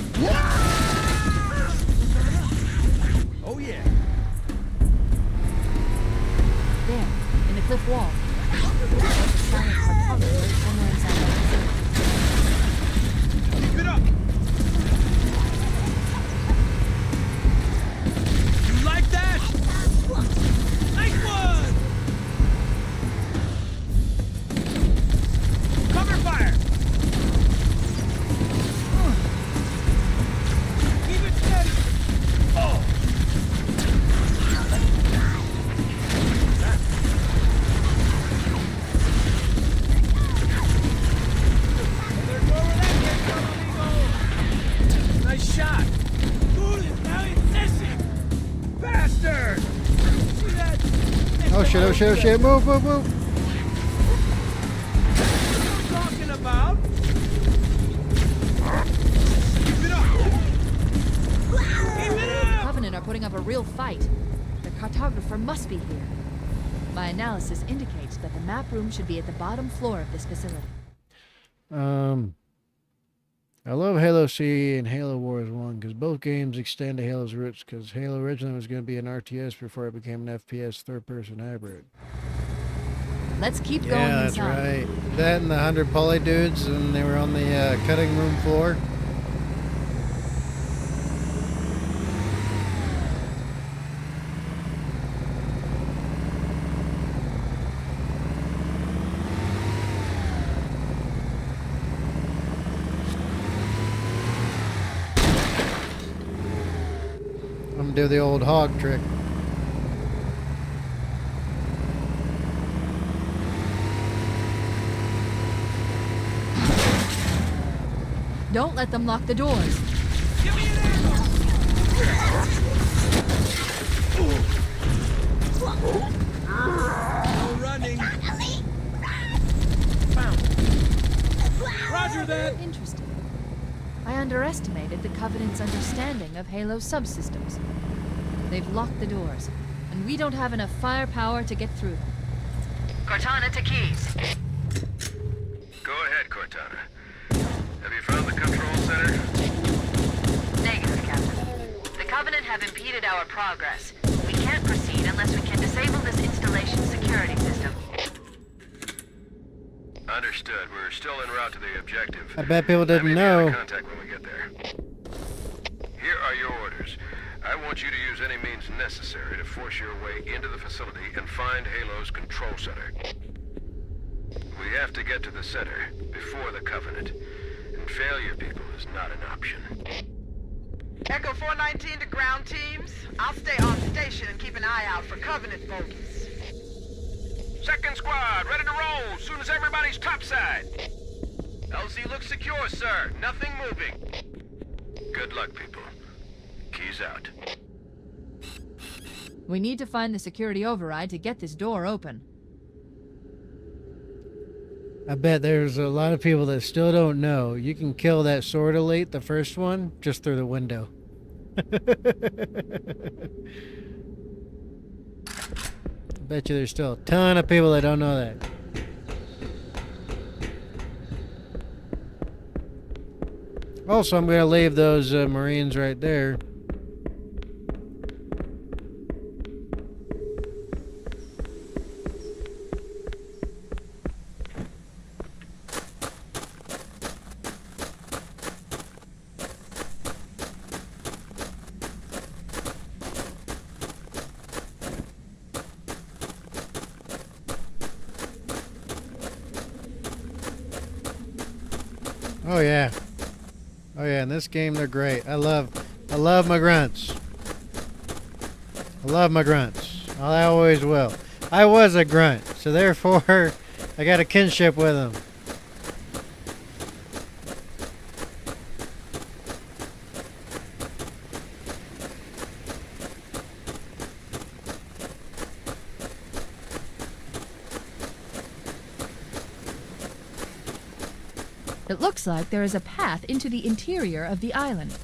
Oh yeah. There, in the cliff wall. There's a silent cartographer somewhere inside that facility. Keep it up. You like that? Nice one. Cover fire. Keep it steady. Oh. There, go over that gate, amigo. Nice shot. Good, now it's missing. Bastard. See that? Oh shit, oh shit, oh shit, move, move, move! What I'm talking about. Keep it up. Keep it The up. Covenant are putting up a real fight. The cartographer must be here. My analysis indicates that the map room should be at the bottom floor of this facility. I love Halo C and Halo Wars 1 because both games extend to Halo's roots because Halo originally was going to be an RTS before it became an FPS third-person hybrid. Let's keep going Yeah, that's inside. right. That and the 100 poly dudes and they were on the cutting room floor. I'm gonna do the old hog trick. Don't let them lock the doors. Give me an ammo. No running. Found it. Roger that. Interesting. I underestimated the Covenant's understanding of Halo subsystems. They've locked the doors, and we don't have enough firepower to get through them. Cortana to Keys. Go ahead, Cortana. Have you found the control center? Negative, Captain. The Covenant have impeded our progress. We can't proceed unless we can disable this installation's security system. Understood. We're still en route to the objective. I bet people Let me didn't be out of know. contact when we get there. Here are your orders. I want you to use any means necessary to force your way into the facility and find Halo's control center. We have to get to the center before the Covenant. And failure, people, is not an option. Echo 419 to ground teams. I'll stay on station and keep an eye out for Covenant bogies. Second squad, ready to roll as soon as everybody's topside. LZ looks secure, sir. Nothing moving. Good luck, people. Keys out. We need to find the security override to get this door open. I bet there's a lot of people that still don't know. You can kill that sword elite, the first one, just through the window. Bet you there's still a ton of people that don't know that. Also, I'm going to leave those Marines right there. Oh yeah. Oh yeah, in this game they're great. I love my grunts. I love my grunts. I always will. I was a grunt, so therefore I got a kinship with them. It looks like there is a path into the interior of the island.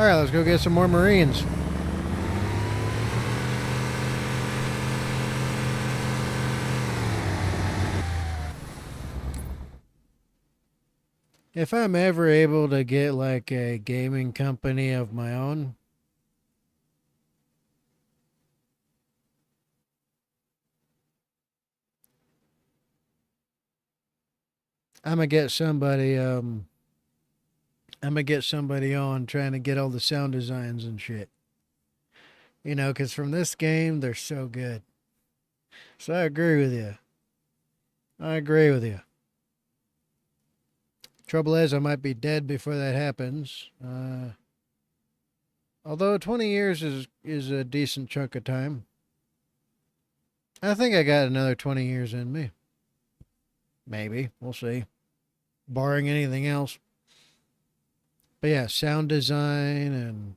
Alright, let's go get some more Marines. If I'm ever able to get like a gaming company of my own, I'm gonna get somebody on trying to get all the sound designs and shit. You know, because from this game, they're so good. So I agree with you. I agree with you. Trouble is, I might be dead before that happens. Although 20 years is a decent chunk of time. I think I got another 20 years in me. Maybe. We'll see. Barring anything else. But yeah, sound design and...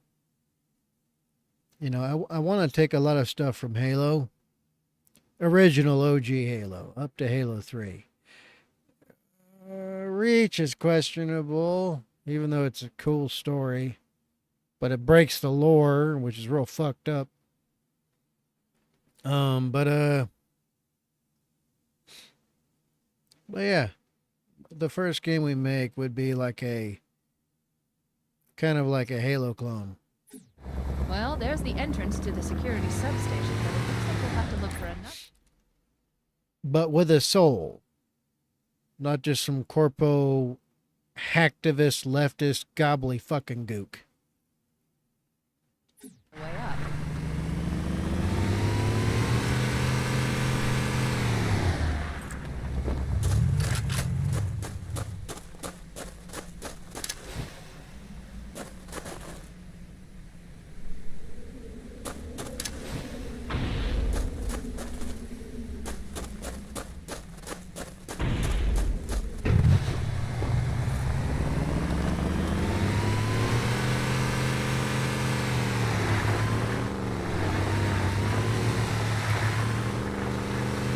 You know, I want to take a lot of stuff from Halo. Original OG Halo. Up to Halo 3. Reach is questionable, even though it's a cool story. But it breaks the lore, which is real fucked up. But yeah. The first game we make would be like a... kind of like a Halo clone. Well, there's the entrance to the security substation, but it looks like we'll have to look for another. But with a soul. Not just some corpo hacktivist, leftist, gobbly fucking gook. Way up.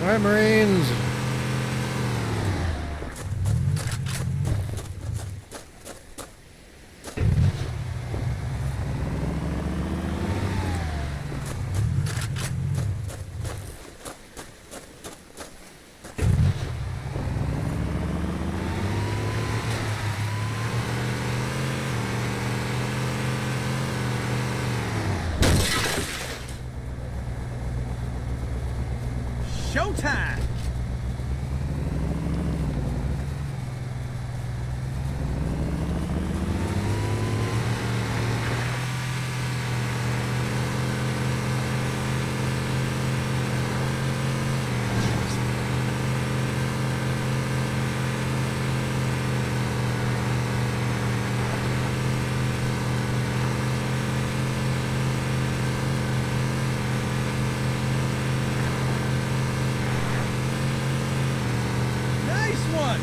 All right, Marines. Showtime! Nice one!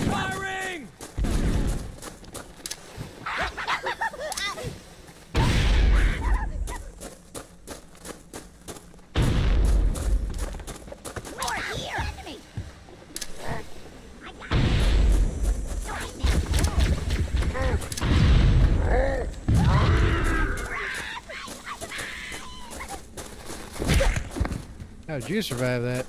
Firing! How'd you survive that?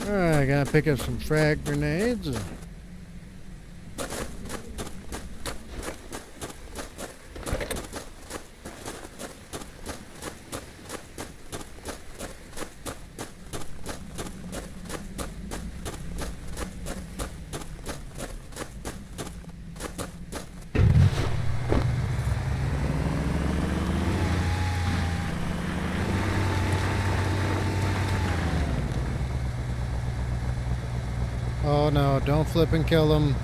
Alright, I gotta pick up some frag grenades. Oh no, don't flip and kill him.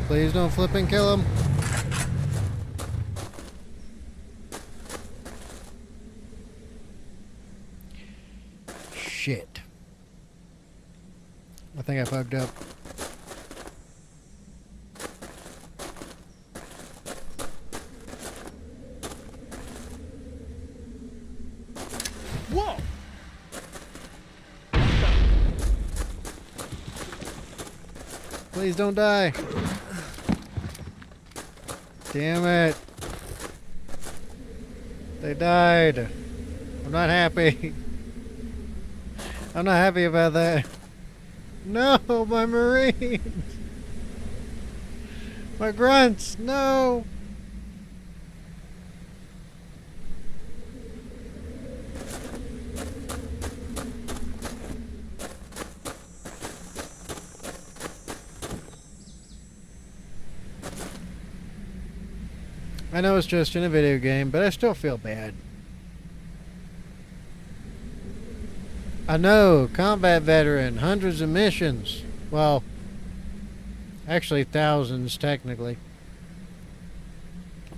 Please don't flip and kill him. Shit. I think I fucked up. Whoa! Please don't die. Damn it. They died. I'm not happy. I'm not happy about that. No, my Marines. My grunts, no. I know it's just in a video game, but I still feel bad. I know, combat veteran, hundreds of missions. Well, actually thousands technically.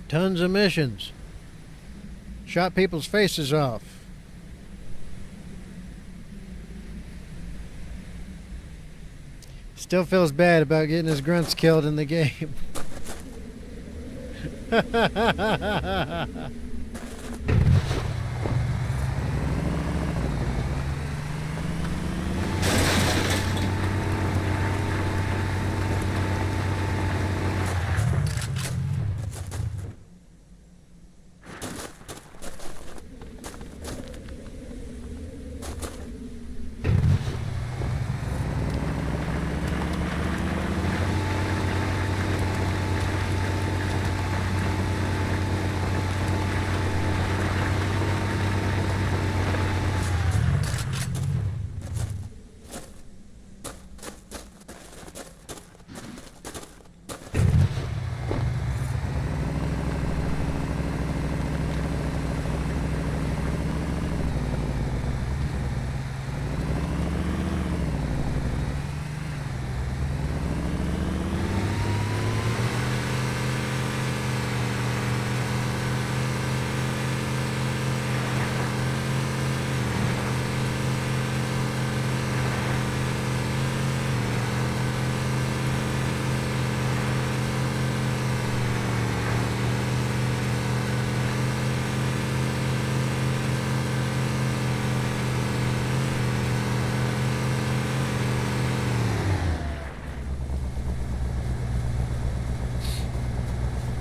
Tons of missions. Shot people's faces off. Still feels bad about getting his grunts killed in the game.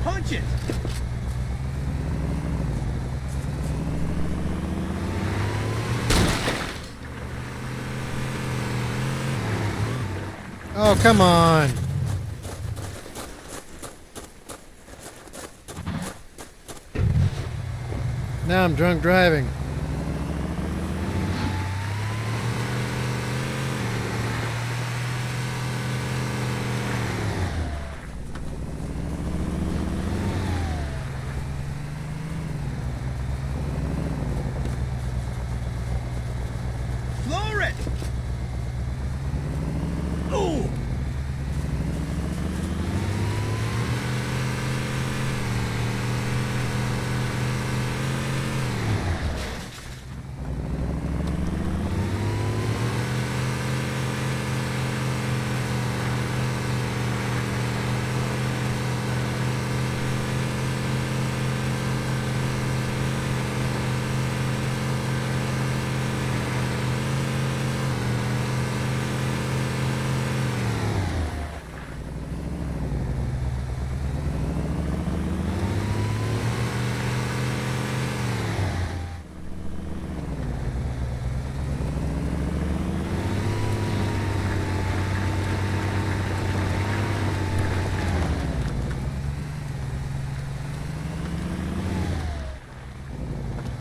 Punch it! Oh, come on. Now I'm drunk driving. Floor it! Ooh!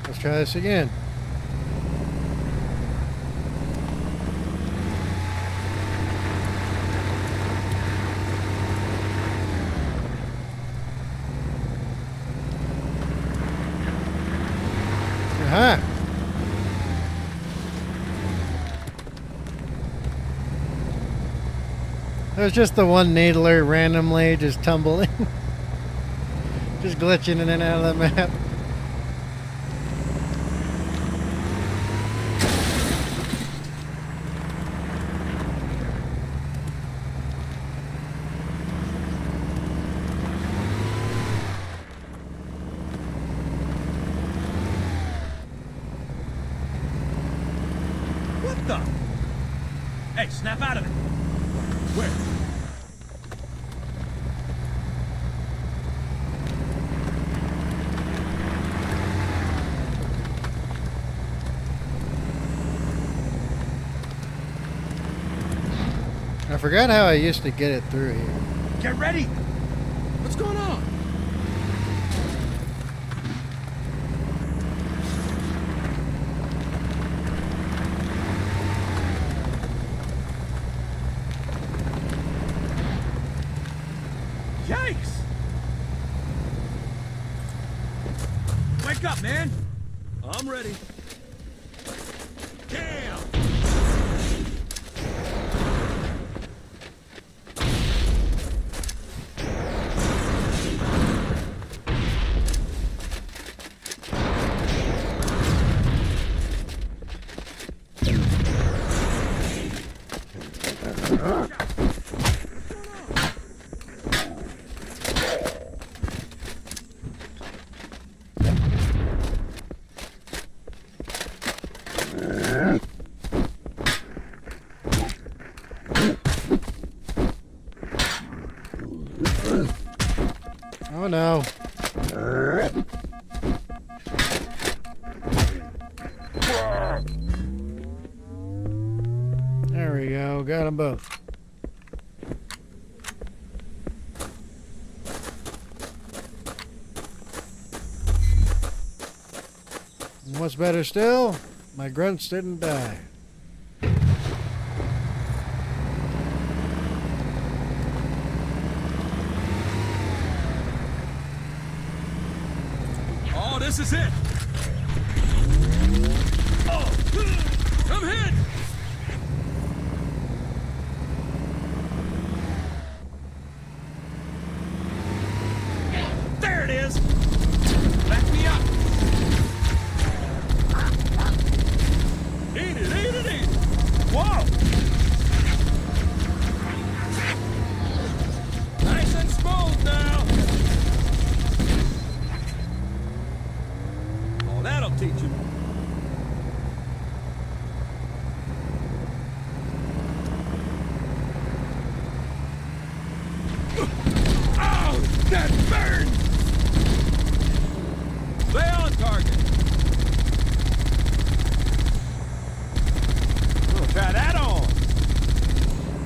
Let's try this again. Aha! There's just the one needler randomly just tumbling. Just glitching in and out of the map. What the? Hey, snap out of it. Where? I forgot how I used to get it through here. Get ready. What's going on? Yikes! Wake up, man! I'm ready. Damn! Oh no. There we go. Got them both. And what's better still, my grunts didn't die. Oh, this is it! Oh! Come hit! There it is! Back me up! Eat it, eat it, eat it! Whoa! Nice and smooth now! Oh, that'll teach him. Oh, that burns! Stay on target. We'll try that on.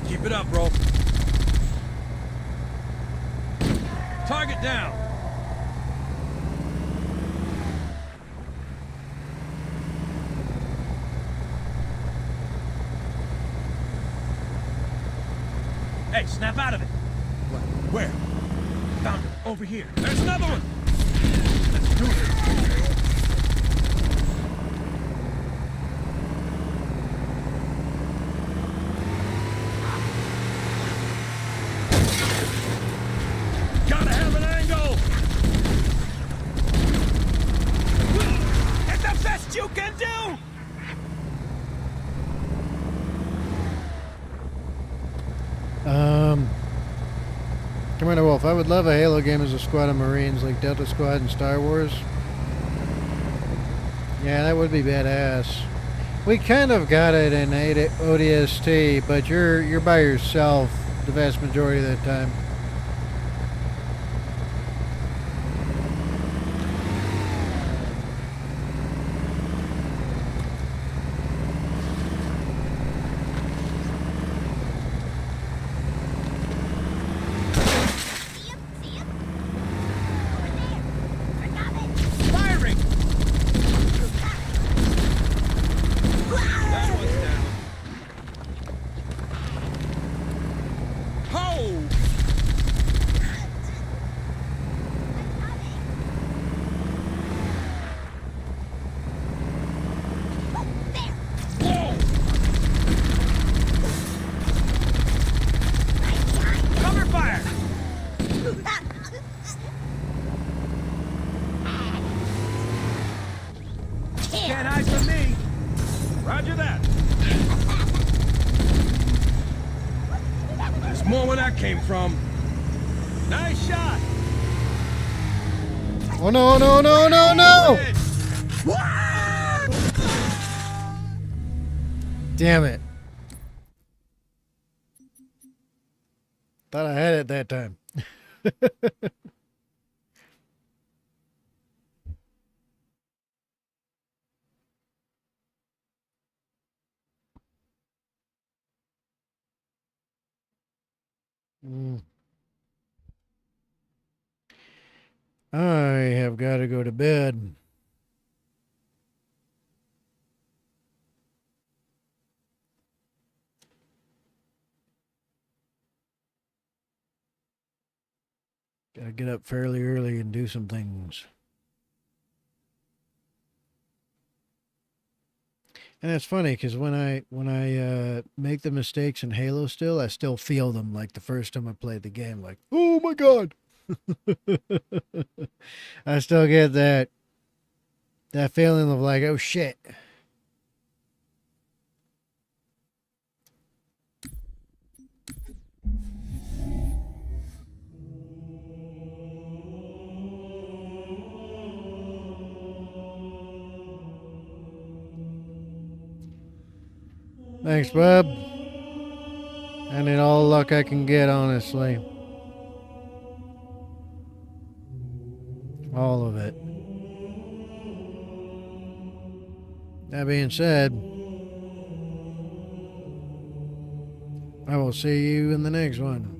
Keep it up, bro. Target down. Hey, snap out of it. What? Where? Found it. Over here. There's another one. Let's do it. Gotta have an angle. It's the best you can do. Commander Wolf, I would love a Halo game as a squad of Marines like Delta Squad in Star Wars. Yeah, that would be badass. We kind of got it in ODST, but you're by yourself the vast majority of the time. Firing. That one's down. Ho! more where that came from. Nice shot. Oh no, no, no, no, no! Damn it. Thought I had it that time. Mm. I have got to go to bed. Gotta get up fairly early and do some things. And it's funny because when I make the mistakes in Halo still, I still feel them like the first time I played the game. Like, oh my god! I still get that feeling of like, oh shit. Thanks, bub. I need all the luck I can get, honestly. All of it. That being said, I will see you in the next one.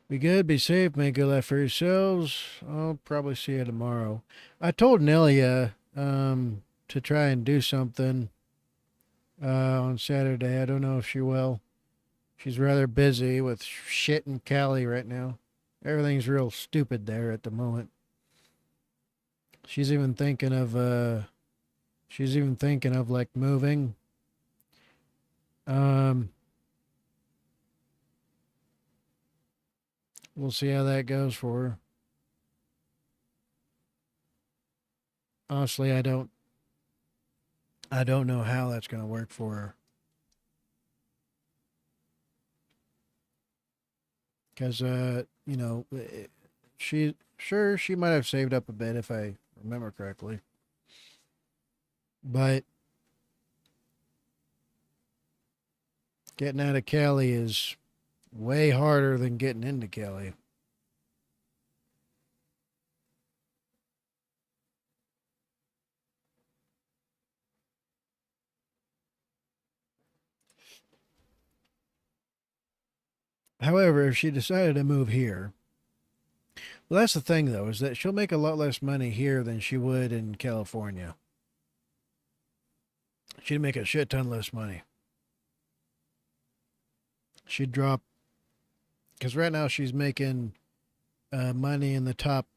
Be good, be safe, make good life for yourselves. I'll probably see you tomorrow. I told Nelia to try and do something on Saturday. I don't know if she will. She's rather busy with shit in Cali right now. Everything's real stupid there at the moment. She's even thinking of like moving. We'll see how that goes for her. Honestly, I don't know how that's going to work for her. Because, you know, she might have saved up a bit if I remember correctly. But getting out of Cali is way harder than getting into Cali. However, if she decided to move here, well, that's the thing, though, is that she'll make a lot less money here than she would in California. She'd make a shit ton less money. She'd drop, because right now she's making money in the top,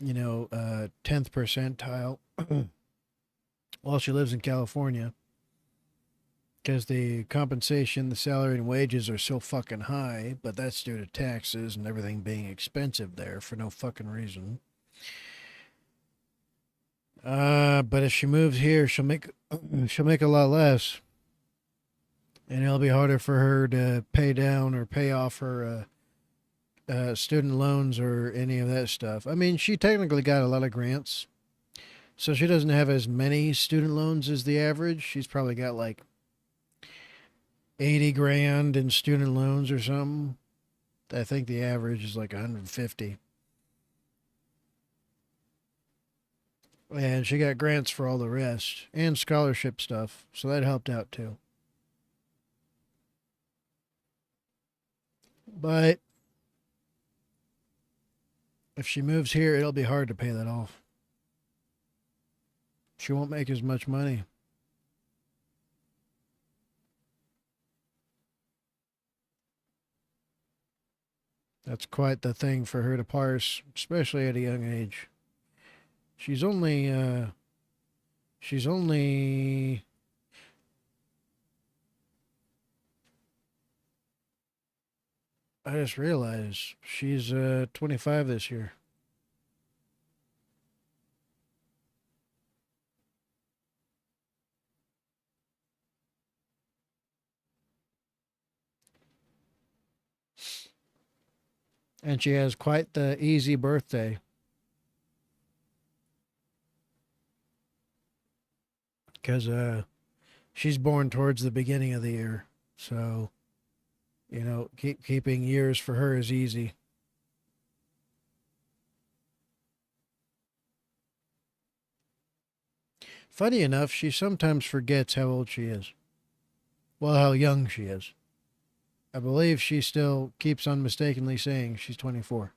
10th percentile while she lives in California. Because the compensation, the salary, and wages are so fucking high, but that's due to taxes and everything being expensive there for no fucking reason. But if she moves here, she'll make a lot less, and it'll be harder for her to pay down or pay off her student loans or any of that stuff. I mean, she technically got a lot of grants, so she doesn't have as many student loans as the average. She's probably got like 80 grand in student loans or something. I think the average is like 150. And she got grants for all the rest and scholarship stuff, so that helped out too. But if she moves here, it'll be hard to pay that off. She won't make as much money. That's quite the thing for her to parse, especially at a young age. She's only I just realized she's 25 this year. And she has quite the easy birthday. Because she's born towards the beginning of the year. So, you know, keeping years for her is easy. Funny enough, she sometimes forgets how old she is. Well, how young she is. I believe she still keeps on mistakenly saying she's 24.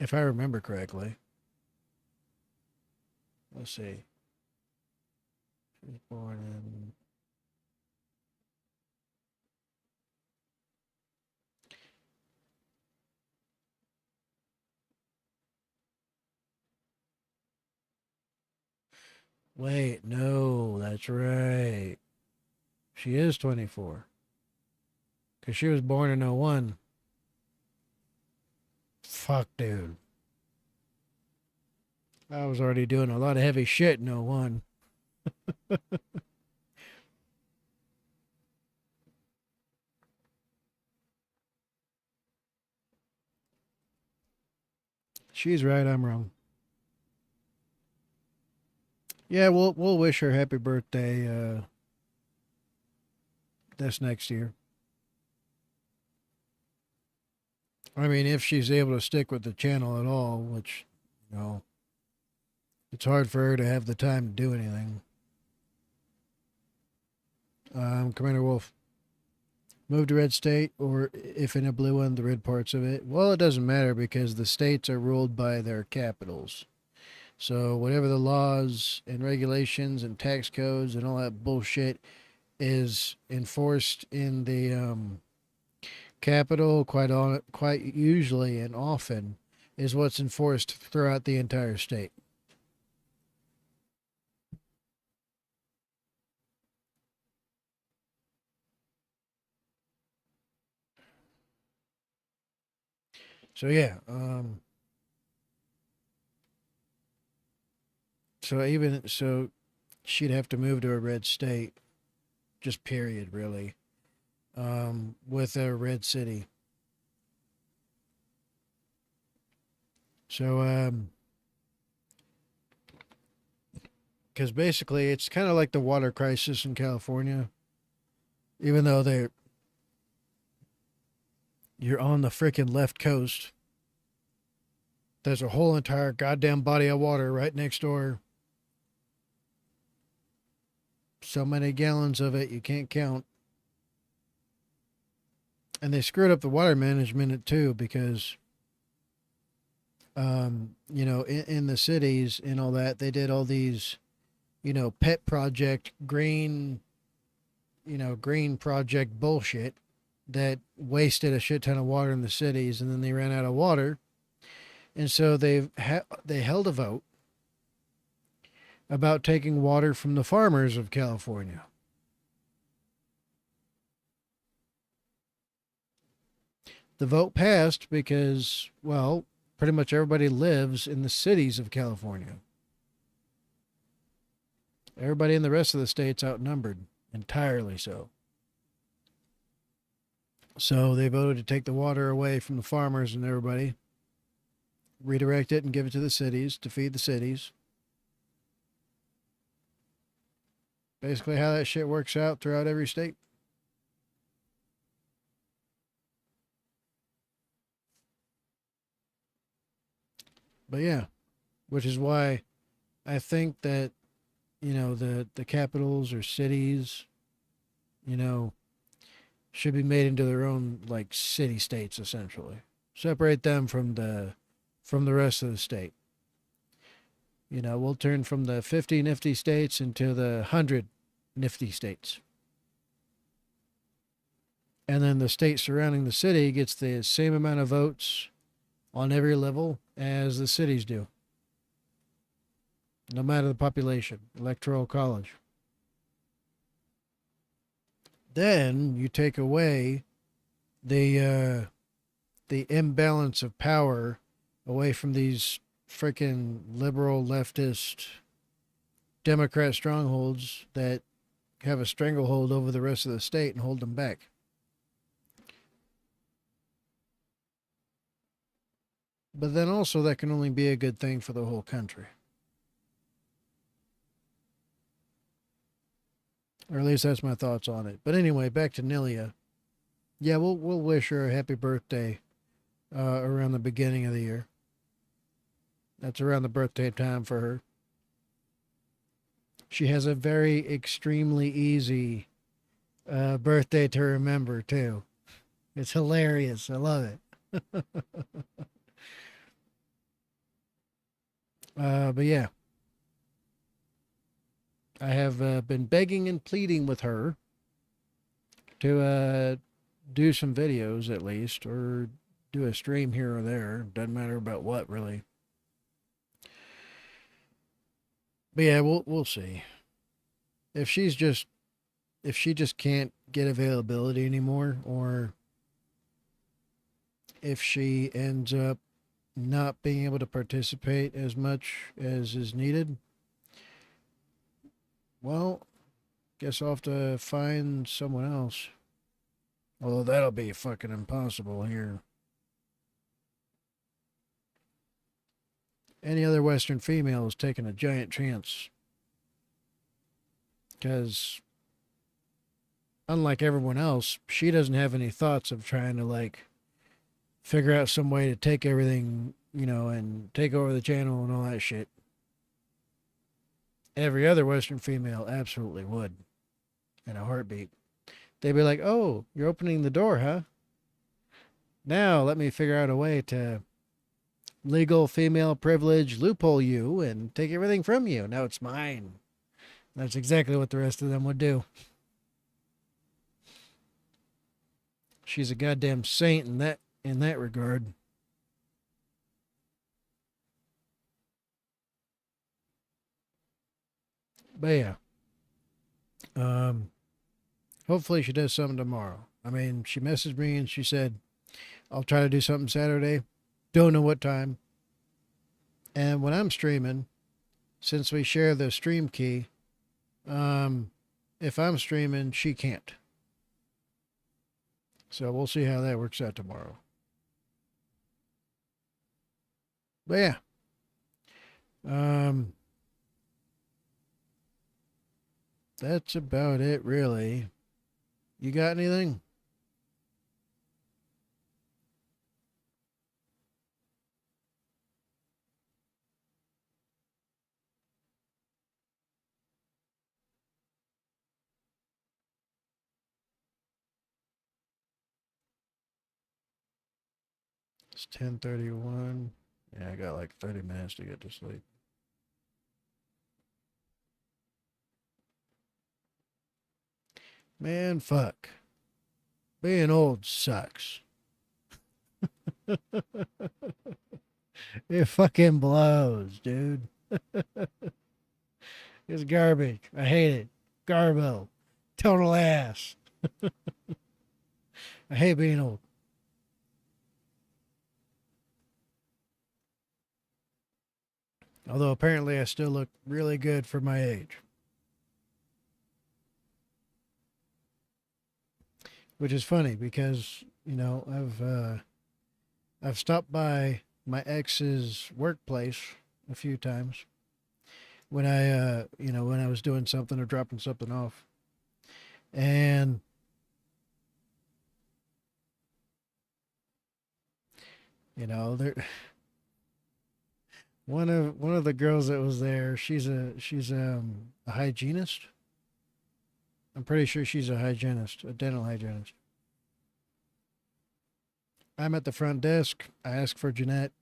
If I remember correctly. Let's see. She was born in... Wait, no, that's right. She is 24. Because she was born in '01. Fuck, dude. I was already doing a lot of heavy shit in '01. She's right, I'm wrong. Yeah, we'll wish her happy birthday this next year. I mean, if she's able to stick with the channel at all, which, you know, it's hard for her to have the time to do anything. Commander Wolf, move to red state, or if in a blue one, the red parts of it. Well, it doesn't matter because the states are ruled by their capitals. So whatever the laws and regulations and tax codes and all that bullshit is enforced in the capital, quite usually and often is what's enforced throughout the entire state. So yeah, so she'd have to move to a red state, just period, really, with a red city. So, because basically it's kind of like the water crisis in California, even though you're on the freaking left coast. There's a whole entire goddamn body of water right next door. So many gallons of it, you can't count. And they screwed up the water management too, because, you know, in the cities and all that, they did all these, you know, pet project, green project bullshit that wasted a shit ton of water in the cities, and then they ran out of water. And so they held a vote about taking water from the farmers of California. The vote passed because, well, pretty much everybody lives in the cities of California. Everybody in the rest of the state's outnumbered, entirely so. So they voted to take the water away from the farmers and everybody, redirect it and give it to the cities to feed the cities. Basically how that shit works out throughout every state. But yeah, which is why I think that, you know, the capitals or cities, you know, should be made into their own, like, city states, essentially. Separate them from the rest of the state. You know, we'll turn from the 50 nifty states into the 100 nifty states. And then the state surrounding the city gets the same amount of votes on every level as the cities do. No matter the population, electoral college. Then you take away the imbalance of power away from these freaking liberal leftist Democrat strongholds that have a stranglehold over the rest of the state and hold them back. But then also that can only be a good thing for the whole country. Or at least that's my thoughts on it. But anyway, back to Nilia. Yeah, we'll wish her a happy birthday around the beginning of the year. That's around the birthday time for her. She has a very extremely easy birthday to remember, too. It's hilarious. I love it. But yeah. I have been begging and pleading with her to do some videos at least, or do a stream here or there. Doesn't matter about what, really. But yeah, we'll see. If she just can't get availability anymore, or if she ends up not being able to participate as much as is needed, well, guess I'll have to find someone else. Although that'll be fucking impossible here. Any other Western female is taking a giant chance. Because, unlike everyone else, she doesn't have any thoughts of trying to, like, figure out some way to take everything, you know, and take over the channel and all that shit. Every other Western female absolutely would. In a heartbeat. They'd be like, oh, you're opening the door, huh? Now let me figure out a way to legal female privilege loophole you and take everything from you. Now it's mine. That's exactly what the rest of them would do. She's a goddamn saint in that regard. But yeah. Hopefully she does something tomorrow. I mean, she messaged me and she said, I'll try to do something Saturday. Don't know what time. And when I'm streaming, since we share the stream key, if I'm streaming, she can't. So we'll see how that works out tomorrow. But yeah. That's about it, really. You got anything? It's 10:31. Yeah, I got like 30 minutes to get to sleep. Man, fuck. Being old sucks. It fucking blows, dude. It's garbage. I hate it. Garbo. Total ass. I hate being old. Although apparently I still look really good for my age. Which is funny because, you know, I've stopped by my ex's workplace a few times when when I was doing something or dropping something off. And you know, there one of the girls that was there, she's a hygienist. I'm pretty sure she's a hygienist, a dental hygienist. I'm at the front desk. I ask for Jeanette.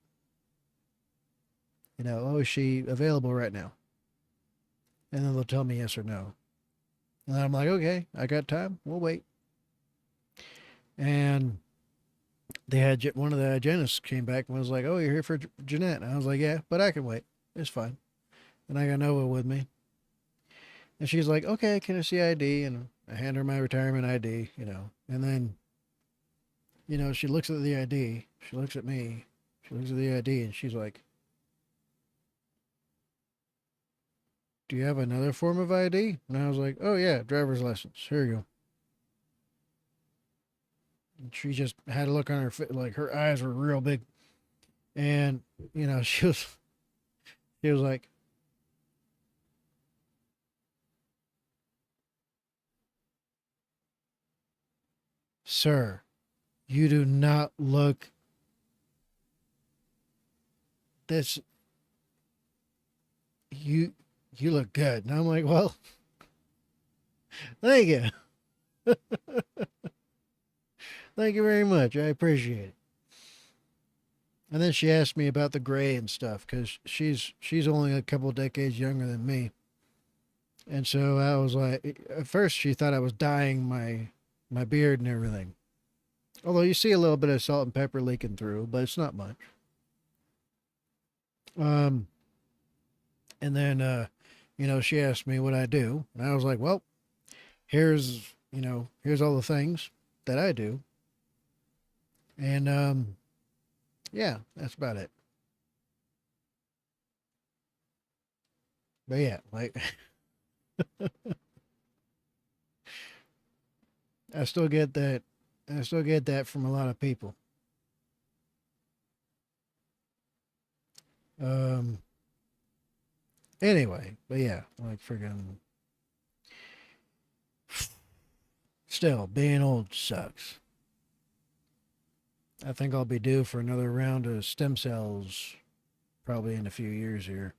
You know, oh, is she available right now? And then they'll tell me yes or no. And I'm like, okay, I got time. We'll wait. And they had one of the hygienists came back and was like, oh, you're here for Jeanette. And I was like, yeah, but I can wait. It's fine. And I got Nova with me. And she's like, okay, can I see ID? And I hand her my retirement ID, you know. And then, you know, she looks at the ID. She looks at me. She looks at the ID and she's like, do you have another form of ID? And I was like, oh, yeah, driver's license. Here you go. And she just had a look on her face, like her eyes were real big. And, you know, she was like, "Sir, you do not look this you you look good." And I'm like, "Well, thank you. Thank you very much. I appreciate it." And then she asked me about the gray and stuff because she's only a couple decades younger than me. And so I was like, at first she thought I was dyeing my beard and everything. Although you see a little bit of salt and pepper leaking through, but it's not much. Um, and then, you know, she asked me what I do, and I was like, well, here's all the things that I do, and yeah, that's about it. But yeah, like, I still get that. I still get that from a lot of people. Um. Anyway, but yeah, like friggin' still being old sucks. I think I'll be due for another round of stem cells probably in a few years here,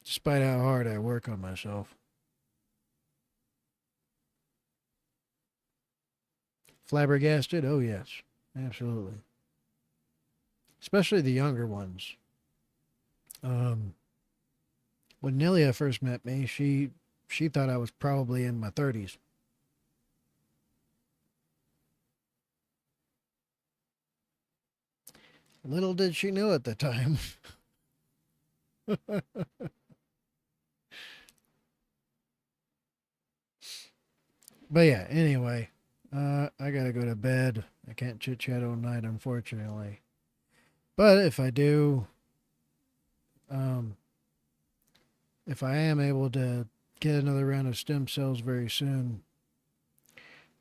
despite how hard I work on myself. Flabbergasted? Oh, yes, absolutely. Especially the younger ones. Um, when Nelia first met me, she thought I was probably in my 30s. Little did she know at the time. But yeah, anyway, I gotta go to bed. I can't chit chat all night, unfortunately. But if I do, um, if I am able to get another round of stem cells very soon,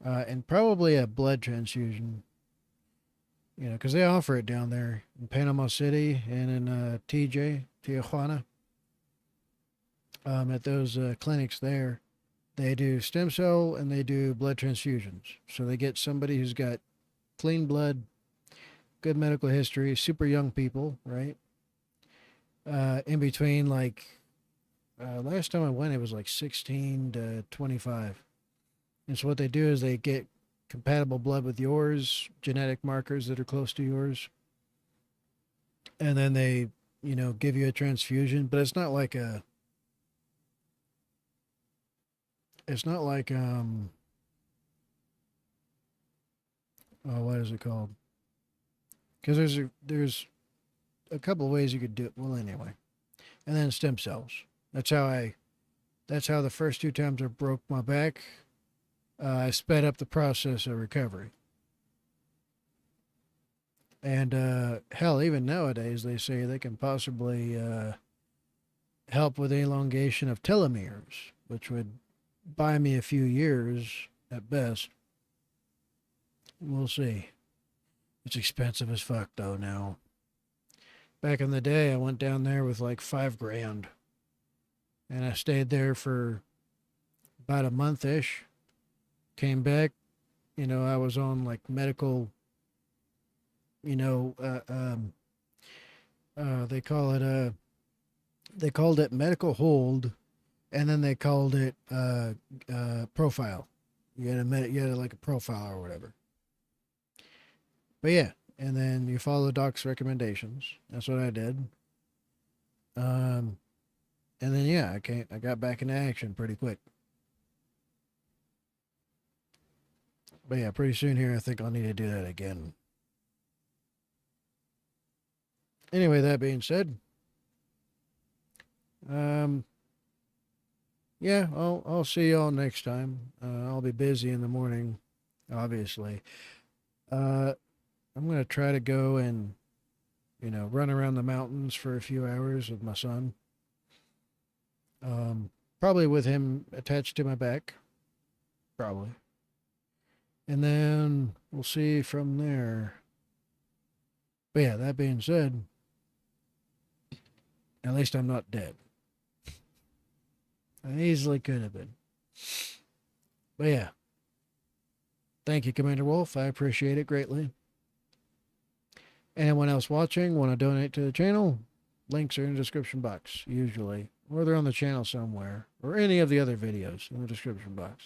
and probably a blood transfusion, you know, because they offer it down there in Panama City and in Tijuana, at those clinics there. They do stem cell and they do blood transfusions. So they get somebody who's got clean blood, good medical history, super young people, right? In between, like, last time I went, it was like 16 to 25. And so what they do is they get compatible blood with yours, genetic markers that are close to yours. And then they, you know, give you a transfusion, but it's not like oh, what is it called? Because there's a couple of ways you could do it. Well, anyway, and then stem cells. That's how the first two times I broke my back, I sped up the process of recovery. And hell, even nowadays they say they can possibly help with the elongation of telomeres, which would buy me a few years at best. We'll see. It's expensive as fuck though now. Back in the day, I went down there with like $5,000, and I stayed there for about a month ish. Came back, you know, I was on like medical, you know, they called it medical hold, and then they called it profile. You had like a profile or whatever. But yeah, and then you follow the doc's recommendations. That's what I did. And then yeah, I got back into action pretty quick. But yeah, pretty soon here, I think I'll need to do that again. Anyway, that being said, yeah, I'll see y'all next time. I'll be busy in the morning, obviously. I'm gonna try to go and, you know, run around the mountains for a few hours with my son. Probably with him attached to my back, probably. And then we'll see from there. But yeah, that being said, at least I'm not dead. I easily could have been. But yeah. Thank you, Commander Wolf. I appreciate it greatly. Anyone else watching want to donate to the channel? Links are in the description box, usually. Or they're on the channel somewhere. Or any of the other videos in the description box.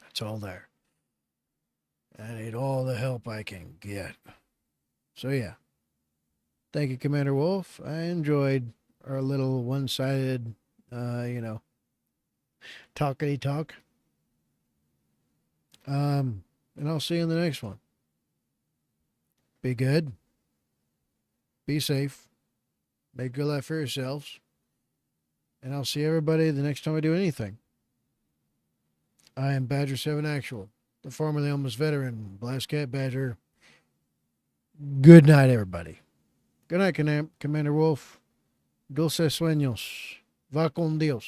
It's all there. I need all the help I can get. So yeah. Thank you, Commander Wolf. I enjoyed our little one-sided, talkity talk. And I'll see you in the next one. Be good. Be safe. Make good life for yourselves. And I'll see everybody the next time I do anything. I am Badger 7 Actual, the formerly almost veteran Blast Cat Badger. Good night, everybody. Good night, Commander Wolf. Dulces sueños. Va con Dios.